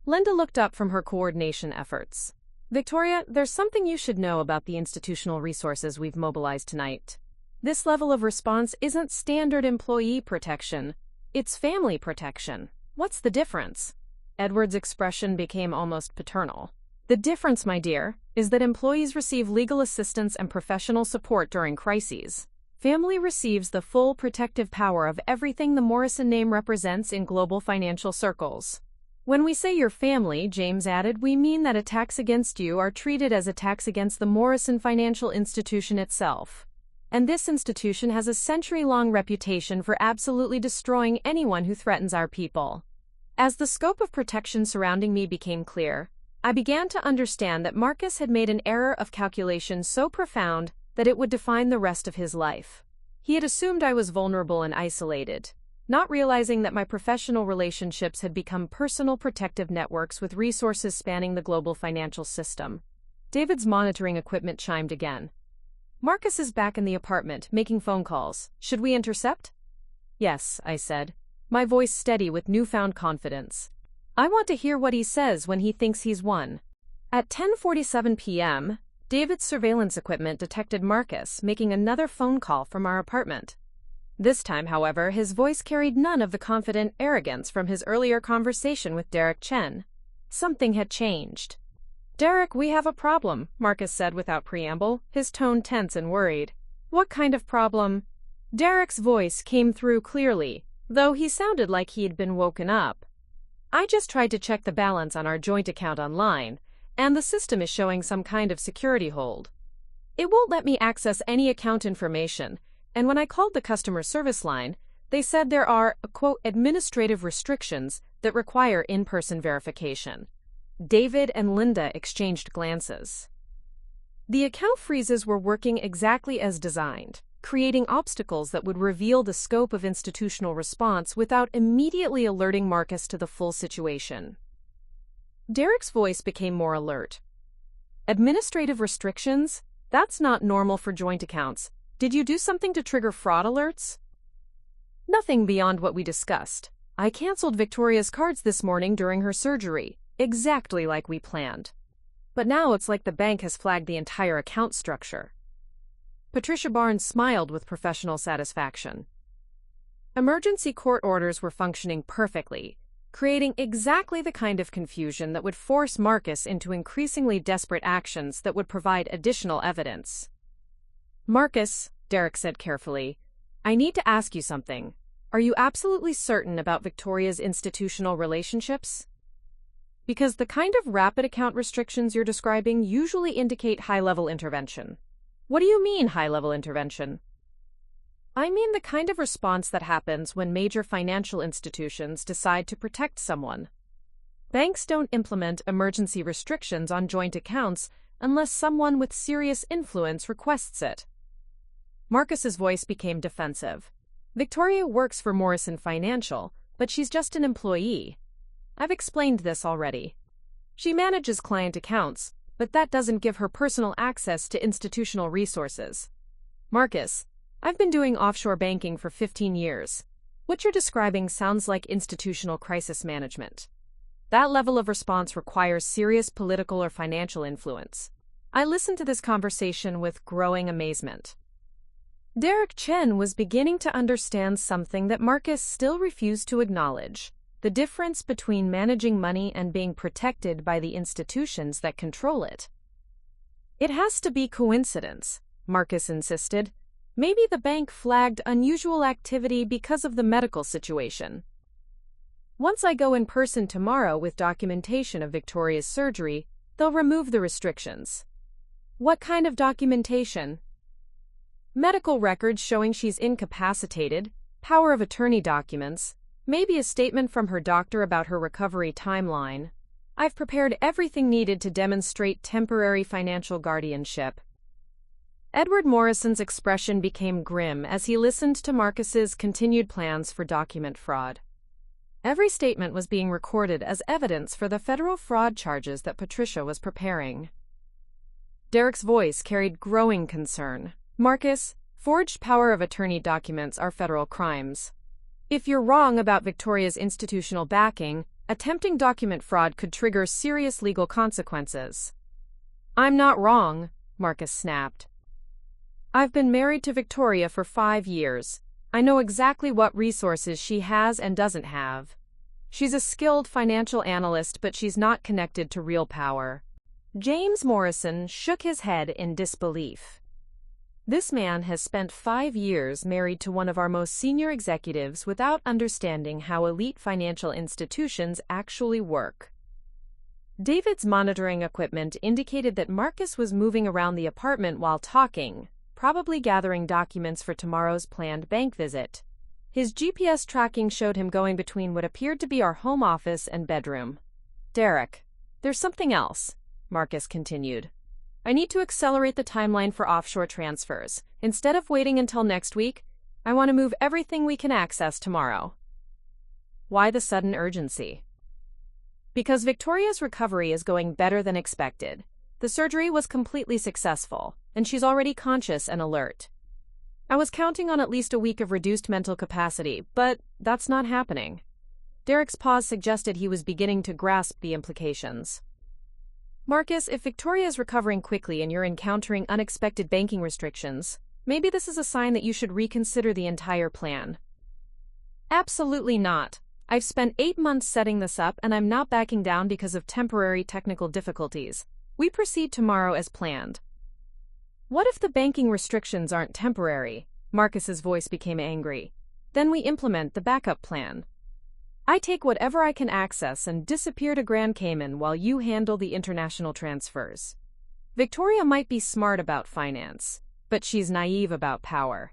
Linda looked up from her coordination efforts. Victoria, there's something you should know about the institutional resources we've mobilized tonight. This level of response isn't standard employee protection, it's family protection. What's the difference? Edward's expression became almost paternal. The difference, my dear, is that employees receive legal assistance and professional support during crises. Family receives the full protective power of everything the Morrison name represents in global financial circles. When we say your family, James added, we mean that attacks against you are treated as attacks against the Morrison financial institution itself. And this institution has a century-long reputation for absolutely destroying anyone who threatens our people. As the scope of protection surrounding me became clear, I began to understand that Marcus had made an error of calculation so profound that it would define the rest of his life. He had assumed I was vulnerable and isolated, not realizing that my professional relationships had become personal protective networks with resources spanning the global financial system. David's monitoring equipment chimed again. Marcus is back in the apartment, making phone calls. Should we intercept? Yes, I said, my voice steady with newfound confidence. I want to hear what he says when he thinks he's won. At 10:47 p.m., David's surveillance equipment detected Marcus making another phone call from our apartment. This time, however, his voice carried none of the confident arrogance from his earlier conversation with Derek Chen. Something had changed. Derek, we have a problem, Marcus said without preamble, his tone tense and worried. What kind of problem? Derek's voice came through clearly, though he sounded like he'd been woken up. I just tried to check the balance on our joint account online, and the system is showing some kind of security hold. It won't let me access any account information, and when I called the customer service line, they said there are, quote, administrative restrictions that require in-person verification. David and Linda exchanged glances. The account freezes were working exactly as designed, creating obstacles that would reveal the scope of institutional response without immediately alerting Marcus to the full situation. Derek's voice became more alert. Administrative restrictions? That's not normal for joint accounts. Did you do something to trigger fraud alerts? Nothing beyond what we discussed. I canceled Victoria's cards this morning during her surgery, exactly like we planned. But now it's like the bank has flagged the entire account structure. Patricia Barnes smiled with professional satisfaction. Emergency court orders were functioning perfectly, creating exactly the kind of confusion that would force Marcus into increasingly desperate actions that would provide additional evidence. Marcus, Derek said carefully, I need to ask you something. Are you absolutely certain about Victoria's institutional relationships? Because the kind of rapid account restrictions you're describing usually indicate high-level intervention. What do you mean, high-level intervention? I mean the kind of response that happens when major financial institutions decide to protect someone. Banks don't implement emergency restrictions on joint accounts unless someone with serious influence requests it. Marcus's voice became defensive. Victoria works for Morrison Financial, but she's just an employee. I've explained this already. She manages client accounts, but that doesn't give her personal access to institutional resources. Marcus, I've been doing offshore banking for 15 years. What you're describing sounds like institutional crisis management. That level of response requires serious political or financial influence. I listened to this conversation with growing amazement. Derek Chen was beginning to understand something that Marcus still refused to acknowledge. The difference between managing money and being protected by the institutions that control it. It has to be coincidence, Marcus insisted. Maybe the bank flagged unusual activity because of the medical situation. Once I go in person tomorrow with documentation of Victoria's surgery, they'll remove the restrictions. What kind of documentation? Medical records showing she's incapacitated, power of attorney documents, maybe a statement from her doctor about her recovery timeline. I've prepared everything needed to demonstrate temporary financial guardianship. Edward Morrison's expression became grim as he listened to Marcus's continued plans for document fraud. Every statement was being recorded as evidence for the federal fraud charges that Patricia was preparing. Derek's voice carried growing concern. Marcus, forged power of attorney documents are federal crimes. If you're wrong about Victoria's institutional backing, attempting document fraud could trigger serious legal consequences. I'm not wrong, Marcus snapped. I've been married to Victoria for 5 years. I know exactly what resources she has and doesn't have. She's a skilled financial analyst, but she's not connected to real power. James Morrison shook his head in disbelief. This man has spent 5 years married to one of our most senior executives without understanding how elite financial institutions actually work. David's monitoring equipment indicated that Marcus was moving around the apartment while talking, probably gathering documents for tomorrow's planned bank visit. His GPS tracking showed him going between what appeared to be our home office and bedroom. Derek, there's something else, Marcus continued. I need to accelerate the timeline for offshore transfers. Instead of waiting until next week, I want to move everything we can access tomorrow. Why the sudden urgency? Because Victoria's recovery is going better than expected. The surgery was completely successful, and she's already conscious and alert. I was counting on at least a week of reduced mental capacity, but that's not happening. Derek's pause suggested he was beginning to grasp the implications. Marcus, if Victoria is recovering quickly and you're encountering unexpected banking restrictions, maybe this is a sign that you should reconsider the entire plan. Absolutely not. I've spent 8 months setting this up, and I'm not backing down because of temporary technical difficulties. We proceed tomorrow as planned. What if the banking restrictions aren't temporary? Marcus's voice became angry. Then we implement the backup plan. I take whatever I can access and disappear to Grand Cayman while you handle the international transfers. Victoria might be smart about finance, but she's naive about power.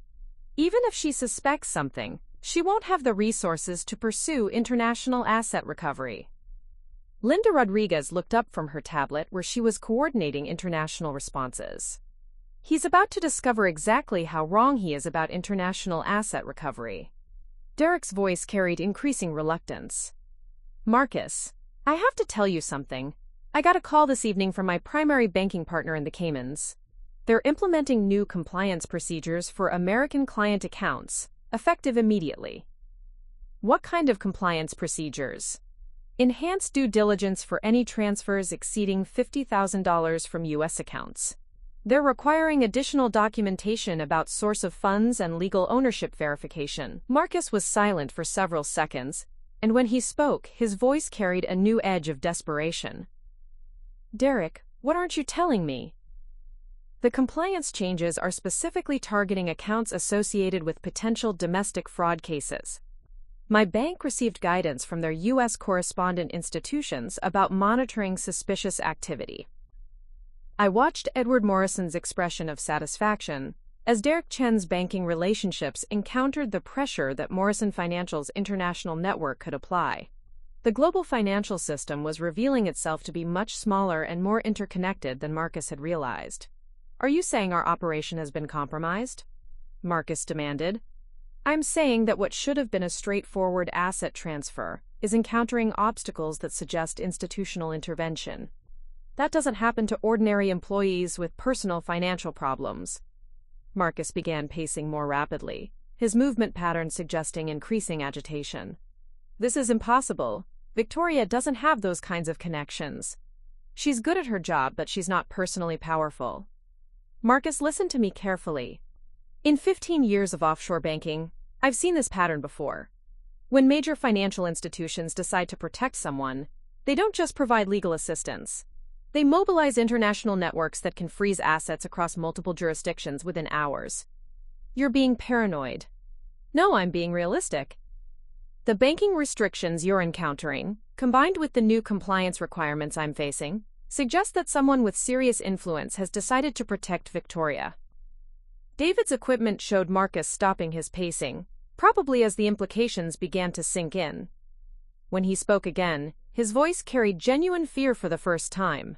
Even if she suspects something, she won't have the resources to pursue international asset recovery. Linda Rodriguez looked up from her tablet where she was coordinating international responses. He's about to discover exactly how wrong he is about international asset recovery. Derek's voice carried increasing reluctance. Marcus, I have to tell you something. I got a call this evening from my primary banking partner in the Caymans. They're implementing new compliance procedures for American client accounts, effective immediately. What kind of compliance procedures? Enhanced due diligence for any transfers exceeding $50,000 from U.S. accounts. They're requiring additional documentation about source of funds and legal ownership verification. Marcus was silent for several seconds, and when he spoke, his voice carried a new edge of desperation. Derek, what aren't you telling me? The compliance changes are specifically targeting accounts associated with potential domestic fraud cases. My bank received guidance from their U.S. correspondent institutions about monitoring suspicious activity. I watched Edward Morrison's expression of satisfaction as Derek Chen's banking relationships encountered the pressure that Morrison Financial's international network could apply. The global financial system was revealing itself to be much smaller and more interconnected than Marcus had realized. Are you saying our operation has been compromised? Marcus demanded. I'm saying that what should have been a straightforward asset transfer is encountering obstacles that suggest institutional intervention. That doesn't happen to ordinary employees with personal financial problems. Marcus began pacing more rapidly, his movement pattern suggesting increasing agitation. This is impossible. Victoria doesn't have those kinds of connections. She's good at her job, but she's not personally powerful. Marcus, listen to me carefully. In 15 years of offshore banking, I've seen this pattern before. When major financial institutions decide to protect someone, they don't just provide legal assistance. They mobilize international networks that can freeze assets across multiple jurisdictions within hours. You're being paranoid. No, I'm being realistic. The banking restrictions you're encountering, combined with the new compliance requirements I'm facing, suggest that someone with serious influence has decided to protect Victoria. David's equipment showed Marcus stopping his pacing, probably as the implications began to sink in. When he spoke again, his voice carried genuine fear for the first time.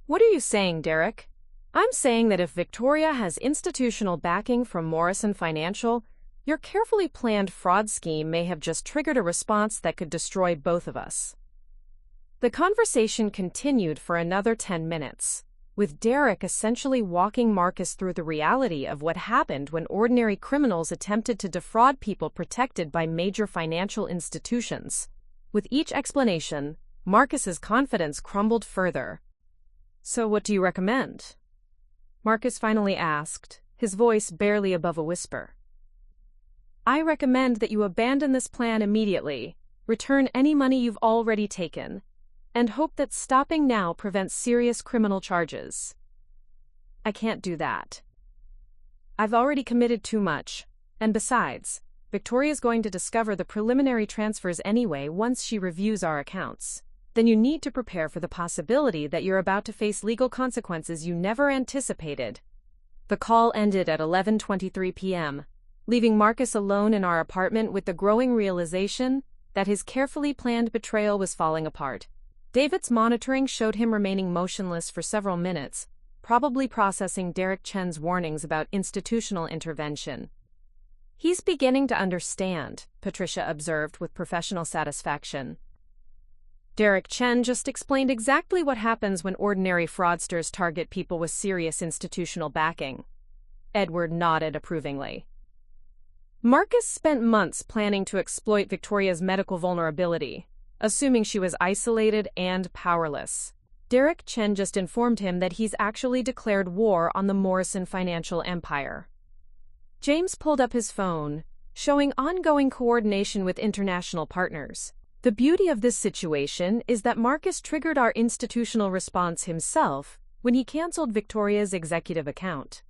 What are you saying, Derek? I'm saying that if Victoria has institutional backing from Morrison Financial, your carefully planned fraud scheme may have just triggered a response that could destroy both of us. The conversation continued for another 10 minutes, with Derek essentially walking Marcus through the reality of what happened when ordinary criminals attempted to defraud people protected by major financial institutions. With each explanation, Marcus's confidence crumbled further. "So what do you recommend?" Marcus finally asked, his voice barely above a whisper. "I recommend that you abandon this plan immediately, return any money you've already taken, and hope that stopping now prevents serious criminal charges." "I can't do that. I've already committed too much, and besides, Victoria's going to discover the preliminary transfers anyway once she reviews our accounts. Then you need to prepare for the possibility that you're about to face legal consequences you never anticipated." The call ended at 11:23 p.m., leaving Marcus alone in our apartment with the growing realization that his carefully planned betrayal was falling apart. David's monitoring showed him remaining motionless for several minutes, probably processing Derek Chen's warnings about institutional intervention. "He's beginning to understand," Patricia observed with professional satisfaction. "Derek Chen just explained exactly what happens when ordinary fraudsters target people with serious institutional backing." Edward nodded approvingly. Marcus spent months planning to exploit Victoria's medical vulnerability, assuming she was isolated and powerless. Derek Chen just informed him that he's actually declared war on the Morrison financial empire. James pulled up his phone, showing ongoing coordination with international partners. The beauty of this situation is that Marcus triggered our institutional response himself when he canceled Victoria's executive account.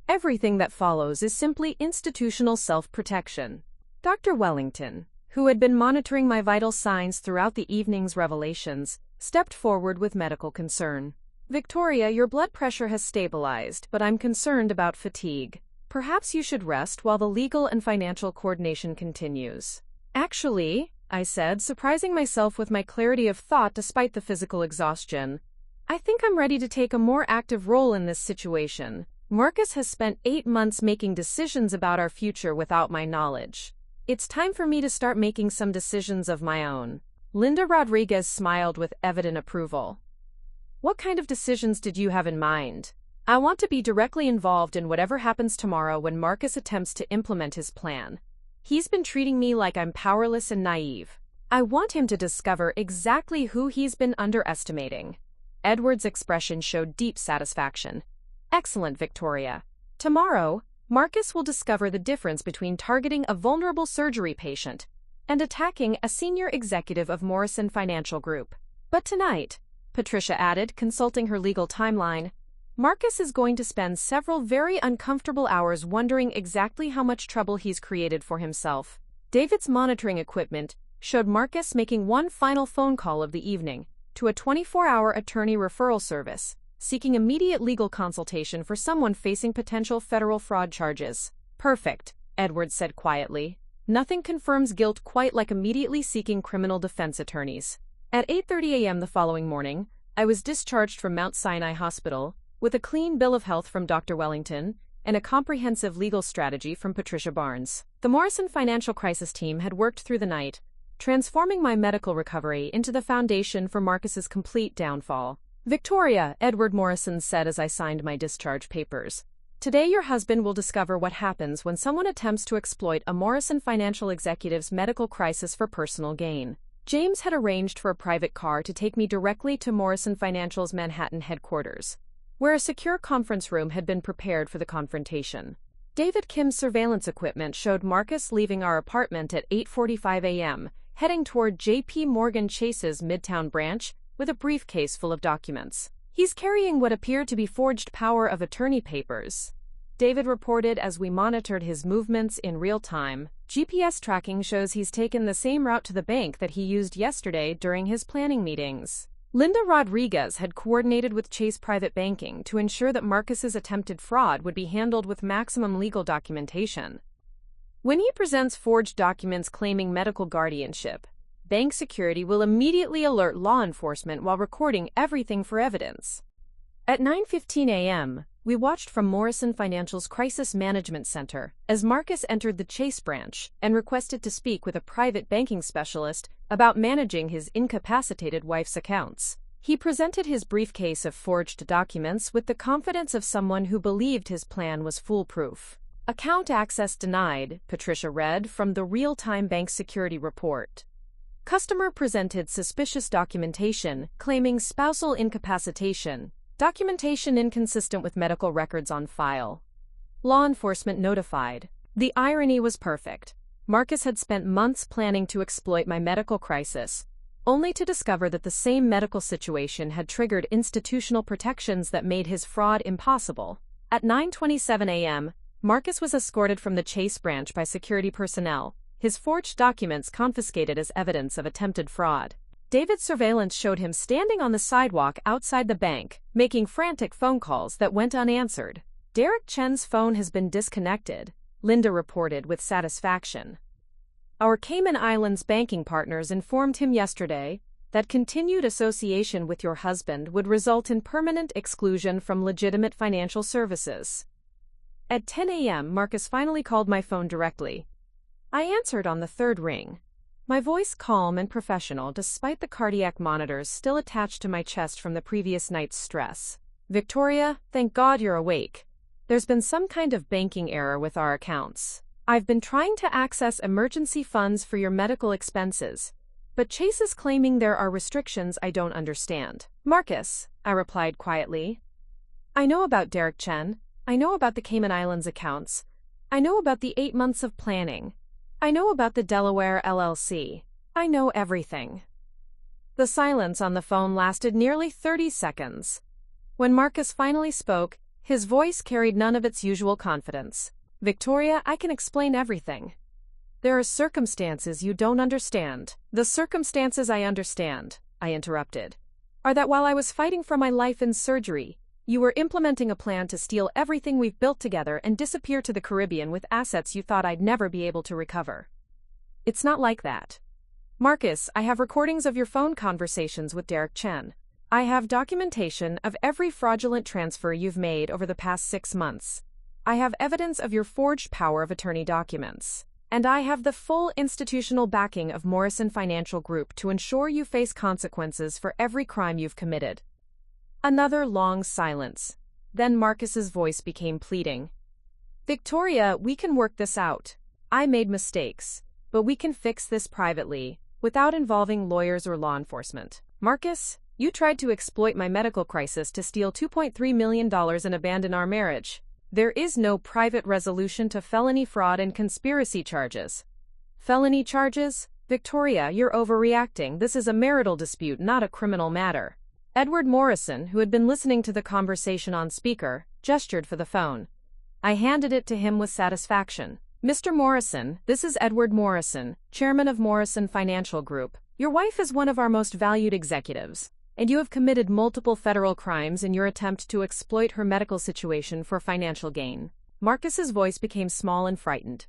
Everything that follows is simply institutional self-protection. Dr. Wellington, who had been monitoring my vital signs throughout the evening's revelations, stepped forward with medical concern. "Victoria, your blood pressure has stabilized, but I'm concerned about fatigue. Perhaps you should rest while the legal and financial coordination continues." "Actually," I said, surprising myself with my clarity of thought despite the physical exhaustion, "I think I'm ready to take a more active role in this situation. Marcus has spent 8 months making decisions about our future without my knowledge. It's time for me to start making some decisions of my own." Linda Rodriguez smiled with evident approval. "What kind of decisions did you have in mind?" "I want to be directly involved in whatever happens tomorrow when Marcus attempts to implement his plan. He's been treating me like I'm powerless and naive. I want him to discover exactly who he's been underestimating." Edward's expression showed deep satisfaction. "Excellent, Victoria. Tomorrow, Marcus will discover the difference between targeting a vulnerable surgery patient and attacking a senior executive of Morrison Financial Group. But tonight," Patricia added, consulting her legal timeline, "Marcus is going to spend several very uncomfortable hours wondering exactly how much trouble he's created for himself." David's monitoring equipment showed Marcus making one final phone call of the evening to a 24-hour attorney referral service, seeking immediate legal consultation for someone facing potential federal fraud charges. "Perfect," Edward said quietly. "Nothing confirms guilt quite like immediately seeking criminal defense attorneys." At 8:30 a.m. the following morning, I was discharged from Mount Sinai Hospital with a clean bill of health from Dr. Wellington and a comprehensive legal strategy from Patricia Barnes. The Morrison Financial Crisis Team had worked through the night, transforming my medical recovery into the foundation for Marcus's complete downfall. "Victoria," Edward Morrison said as I signed my discharge papers, "today your husband will discover what happens when someone attempts to exploit a Morrison financial executive's medical crisis for personal gain." James had arranged for a private car to take me directly to Morrison Financial's Manhattan headquarters, where a secure conference room had been prepared for the confrontation. David Kim's surveillance equipment showed Marcus leaving our apartment at 8:45 a.m., heading toward J.P. Morgan Chase's Midtown branch with a briefcase full of documents. "He's carrying what appeared to be forged power of attorney papers," David reported as we monitored his movements in real time. "GPS tracking shows he's taken the same route to the bank that he used yesterday during his planning meetings." Linda Rodriguez had coordinated with Chase Private Banking to ensure that Marcus's attempted fraud would be handled with maximum legal documentation. When he presents forged documents claiming medical guardianship, bank security will immediately alert law enforcement while recording everything for evidence. At 9:15 a.m., We watched from Morrison Financial's Crisis Management Center as Marcus entered the Chase branch and requested to speak with a private banking specialist about managing his incapacitated wife's accounts. He presented his briefcase of forged documents with the confidence of someone who believed his plan was foolproof. Account access denied, Patricia read from the real-time bank security report. Customer presented suspicious documentation claiming spousal incapacitation. Documentation inconsistent with medical records on file. Law enforcement notified. The irony was perfect. Marcus had spent months planning to exploit my medical crisis, only to discover that the same medical situation had triggered institutional protections that made his fraud impossible. At 9:27 a.m., Marcus was escorted from the Chase branch by security personnel, his forged documents confiscated as evidence of attempted fraud. David's surveillance showed him standing on the sidewalk outside the bank, making frantic phone calls that went unanswered. Derek Chen's phone has been disconnected, Linda reported with satisfaction. Our Cayman Islands banking partners informed him yesterday that continued association with your husband would result in permanent exclusion from legitimate financial services. At 10 a.m., Marcus finally called my phone directly. I answered on the third ring, my voice calm and professional despite the cardiac monitors still attached to my chest from the previous night's stress. Victoria, thank God you're awake. There's been some kind of banking error with our accounts. I've been trying to access emergency funds for your medical expenses, but Chase is claiming there are restrictions I don't understand. Marcus, I replied quietly. I know about Derek Chen. I know about the Cayman Islands accounts. I know about the 8 months of planning. I know about the Delaware LLC. I know everything. The silence on the phone lasted nearly 30 seconds. When Marcus finally spoke, his voice carried none of its usual confidence. Victoria, I can explain everything. There are circumstances you don't understand. The circumstances I understand, I interrupted, are that while I was fighting for my life in surgery, you were implementing a plan to steal everything we've built together and disappear to the Caribbean with assets you thought I'd never be able to recover. It's not like that. Marcus, I have recordings of your phone conversations with Derek Chen. I have documentation of every fraudulent transfer you've made over the past 6 months. I have evidence of your forged power of attorney documents. And I have the full institutional backing of Morrison Financial Group to ensure you face consequences for every crime you've committed. Another long silence. Then Marcus's voice became pleading. Victoria, we can work this out. I made mistakes, but we can fix this privately, without involving lawyers or law enforcement. Marcus, you tried to exploit my medical crisis to steal $2.3 million and abandon our marriage. There is no private resolution to felony fraud and conspiracy charges. Felony charges? Victoria, you're overreacting. This is a marital dispute, not a criminal matter. Edward Morrison, who had been listening to the conversation on speaker, gestured for the phone. I handed it to him with satisfaction. Mr. Morrison, this is Edward Morrison, chairman of Morrison Financial Group. Your wife is one of our most valued executives, and you have committed multiple federal crimes in your attempt to exploit her medical situation for financial gain. Marcus's voice became small and frightened.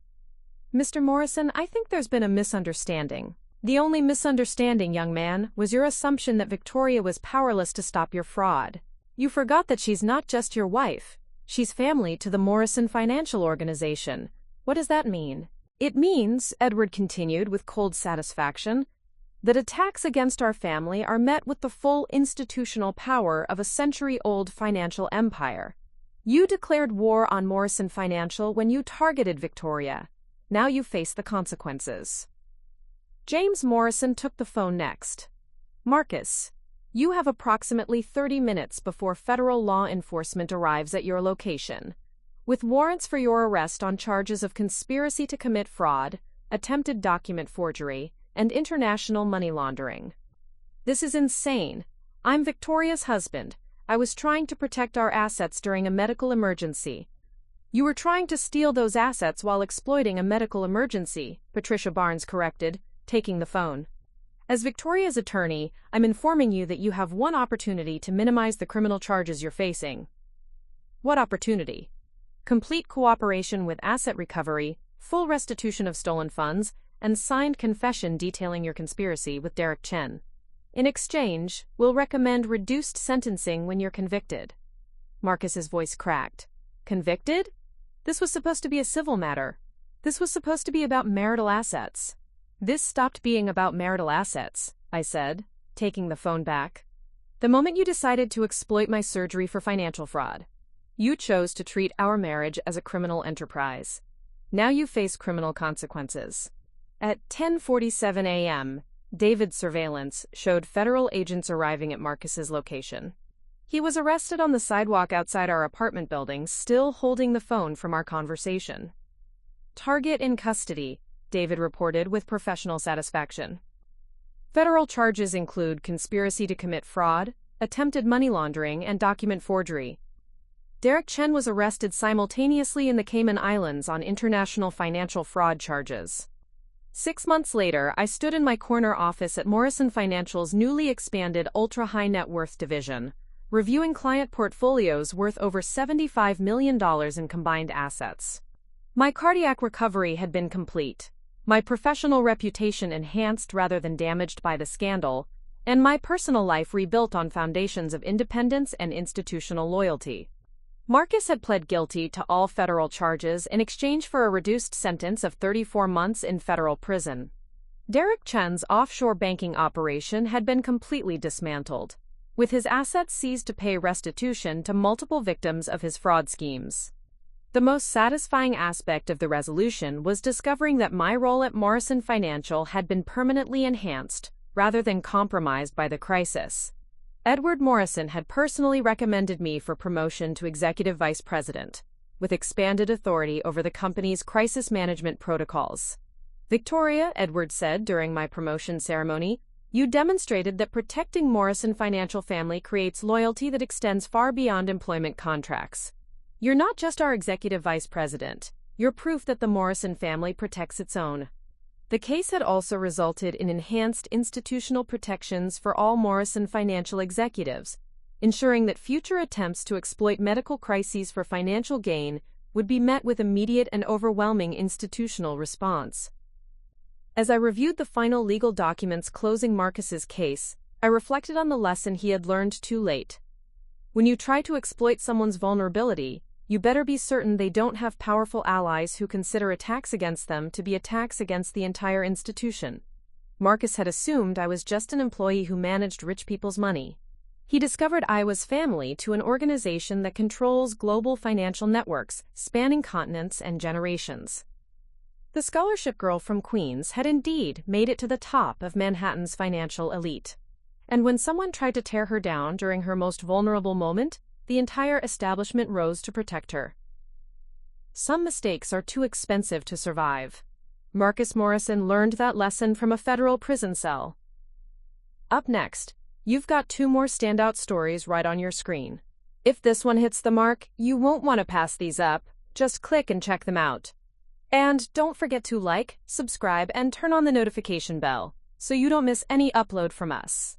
Mr. Morrison, I think there's been a misunderstanding. The only misunderstanding, young man, was your assumption that Victoria was powerless to stop your fraud. You forgot that she's not just your wife. She's family to the Morrison Financial Organization. What does that mean? It means, Edward continued with cold satisfaction, that attacks against our family are met with the full institutional power of a century-old financial empire. You declared war on Morrison Financial when you targeted Victoria. Now you face the consequences. James Morrison took the phone next. Marcus, you have approximately 30 minutes before federal law enforcement arrives at your location, with warrants for your arrest on charges of conspiracy to commit fraud, attempted document forgery, and international money laundering. This is insane. I'm Victoria's husband. I was trying to protect our assets during a medical emergency. You were trying to steal those assets while exploiting a medical emergency, Patricia Barnes corrected, taking the phone. As Victoria's attorney, I'm informing you that you have one opportunity to minimize the criminal charges you're facing. What opportunity? Complete cooperation with asset recovery, full restitution of stolen funds, and signed confession detailing your conspiracy with Derek Chen. In exchange, we'll recommend reduced sentencing when you're convicted. Marcus's voice cracked. Convicted? This was supposed to be a civil matter. This was supposed to be about marital assets. This stopped being about marital assets, I said, taking the phone back. The moment you decided to exploit my surgery for financial fraud. You chose to treat our marriage as a criminal enterprise. Now you face criminal consequences. At 10:47 a.m., David's surveillance showed federal agents arriving at Marcus's location. He was arrested on the sidewalk outside our apartment building, still holding the phone from our conversation. Target in custody, David reported with professional satisfaction. Federal charges include conspiracy to commit fraud, attempted money laundering, and document forgery. Derek Chen was arrested simultaneously in the Cayman Islands on international financial fraud charges. 6 months later, I stood in my corner office at Morrison Financial's newly expanded ultra-high net worth division, reviewing client portfolios worth over $75 million in combined assets. My cardiac recovery had been complete, my professional reputation enhanced rather than damaged by the scandal, and my personal life rebuilt on foundations of independence and institutional loyalty. Marcus had pled guilty to all federal charges in exchange for a reduced sentence of 34 months in federal prison. Derek Chen's offshore banking operation had been completely dismantled, with his assets seized to pay restitution to multiple victims of his fraud schemes. The most satisfying aspect of the resolution was discovering that my role at Morrison Financial had been permanently enhanced, rather than compromised by the crisis. Edward Morrison had personally recommended me for promotion to Executive Vice President, with expanded authority over the company's crisis management protocols. Victoria, Edward said during my promotion ceremony, you demonstrated that protecting Morrison Financial family creates loyalty that extends far beyond employment contracts. You're not just our Executive Vice President, you're proof that the Morrison family protects its own. The case had also resulted in enhanced institutional protections for all Morrison Financial executives, ensuring that future attempts to exploit medical crises for financial gain would be met with immediate and overwhelming institutional response. As I reviewed the final legal documents closing Marcus's case, I reflected on the lesson he had learned too late. When you try to exploit someone's vulnerability, you better be certain they don't have powerful allies who consider attacks against them to be attacks against the entire institution. Marcus had assumed I was just an employee who managed rich people's money. He discovered I was family to an organization that controls global financial networks, spanning continents and generations. The scholarship girl from Queens had indeed made it to the top of Manhattan's financial elite. And when someone tried to tear her down during her most vulnerable moment, the entire establishment rose to protect her. Some mistakes are too expensive to survive. Marcus Morrison learned that lesson from a federal prison cell. Up next, you've got 2 more standout stories right on your screen. If this one hits the mark, you won't want to pass these up. Just click and check them out. And don't forget to like, subscribe, and turn on the notification bell so you don't miss any upload from us.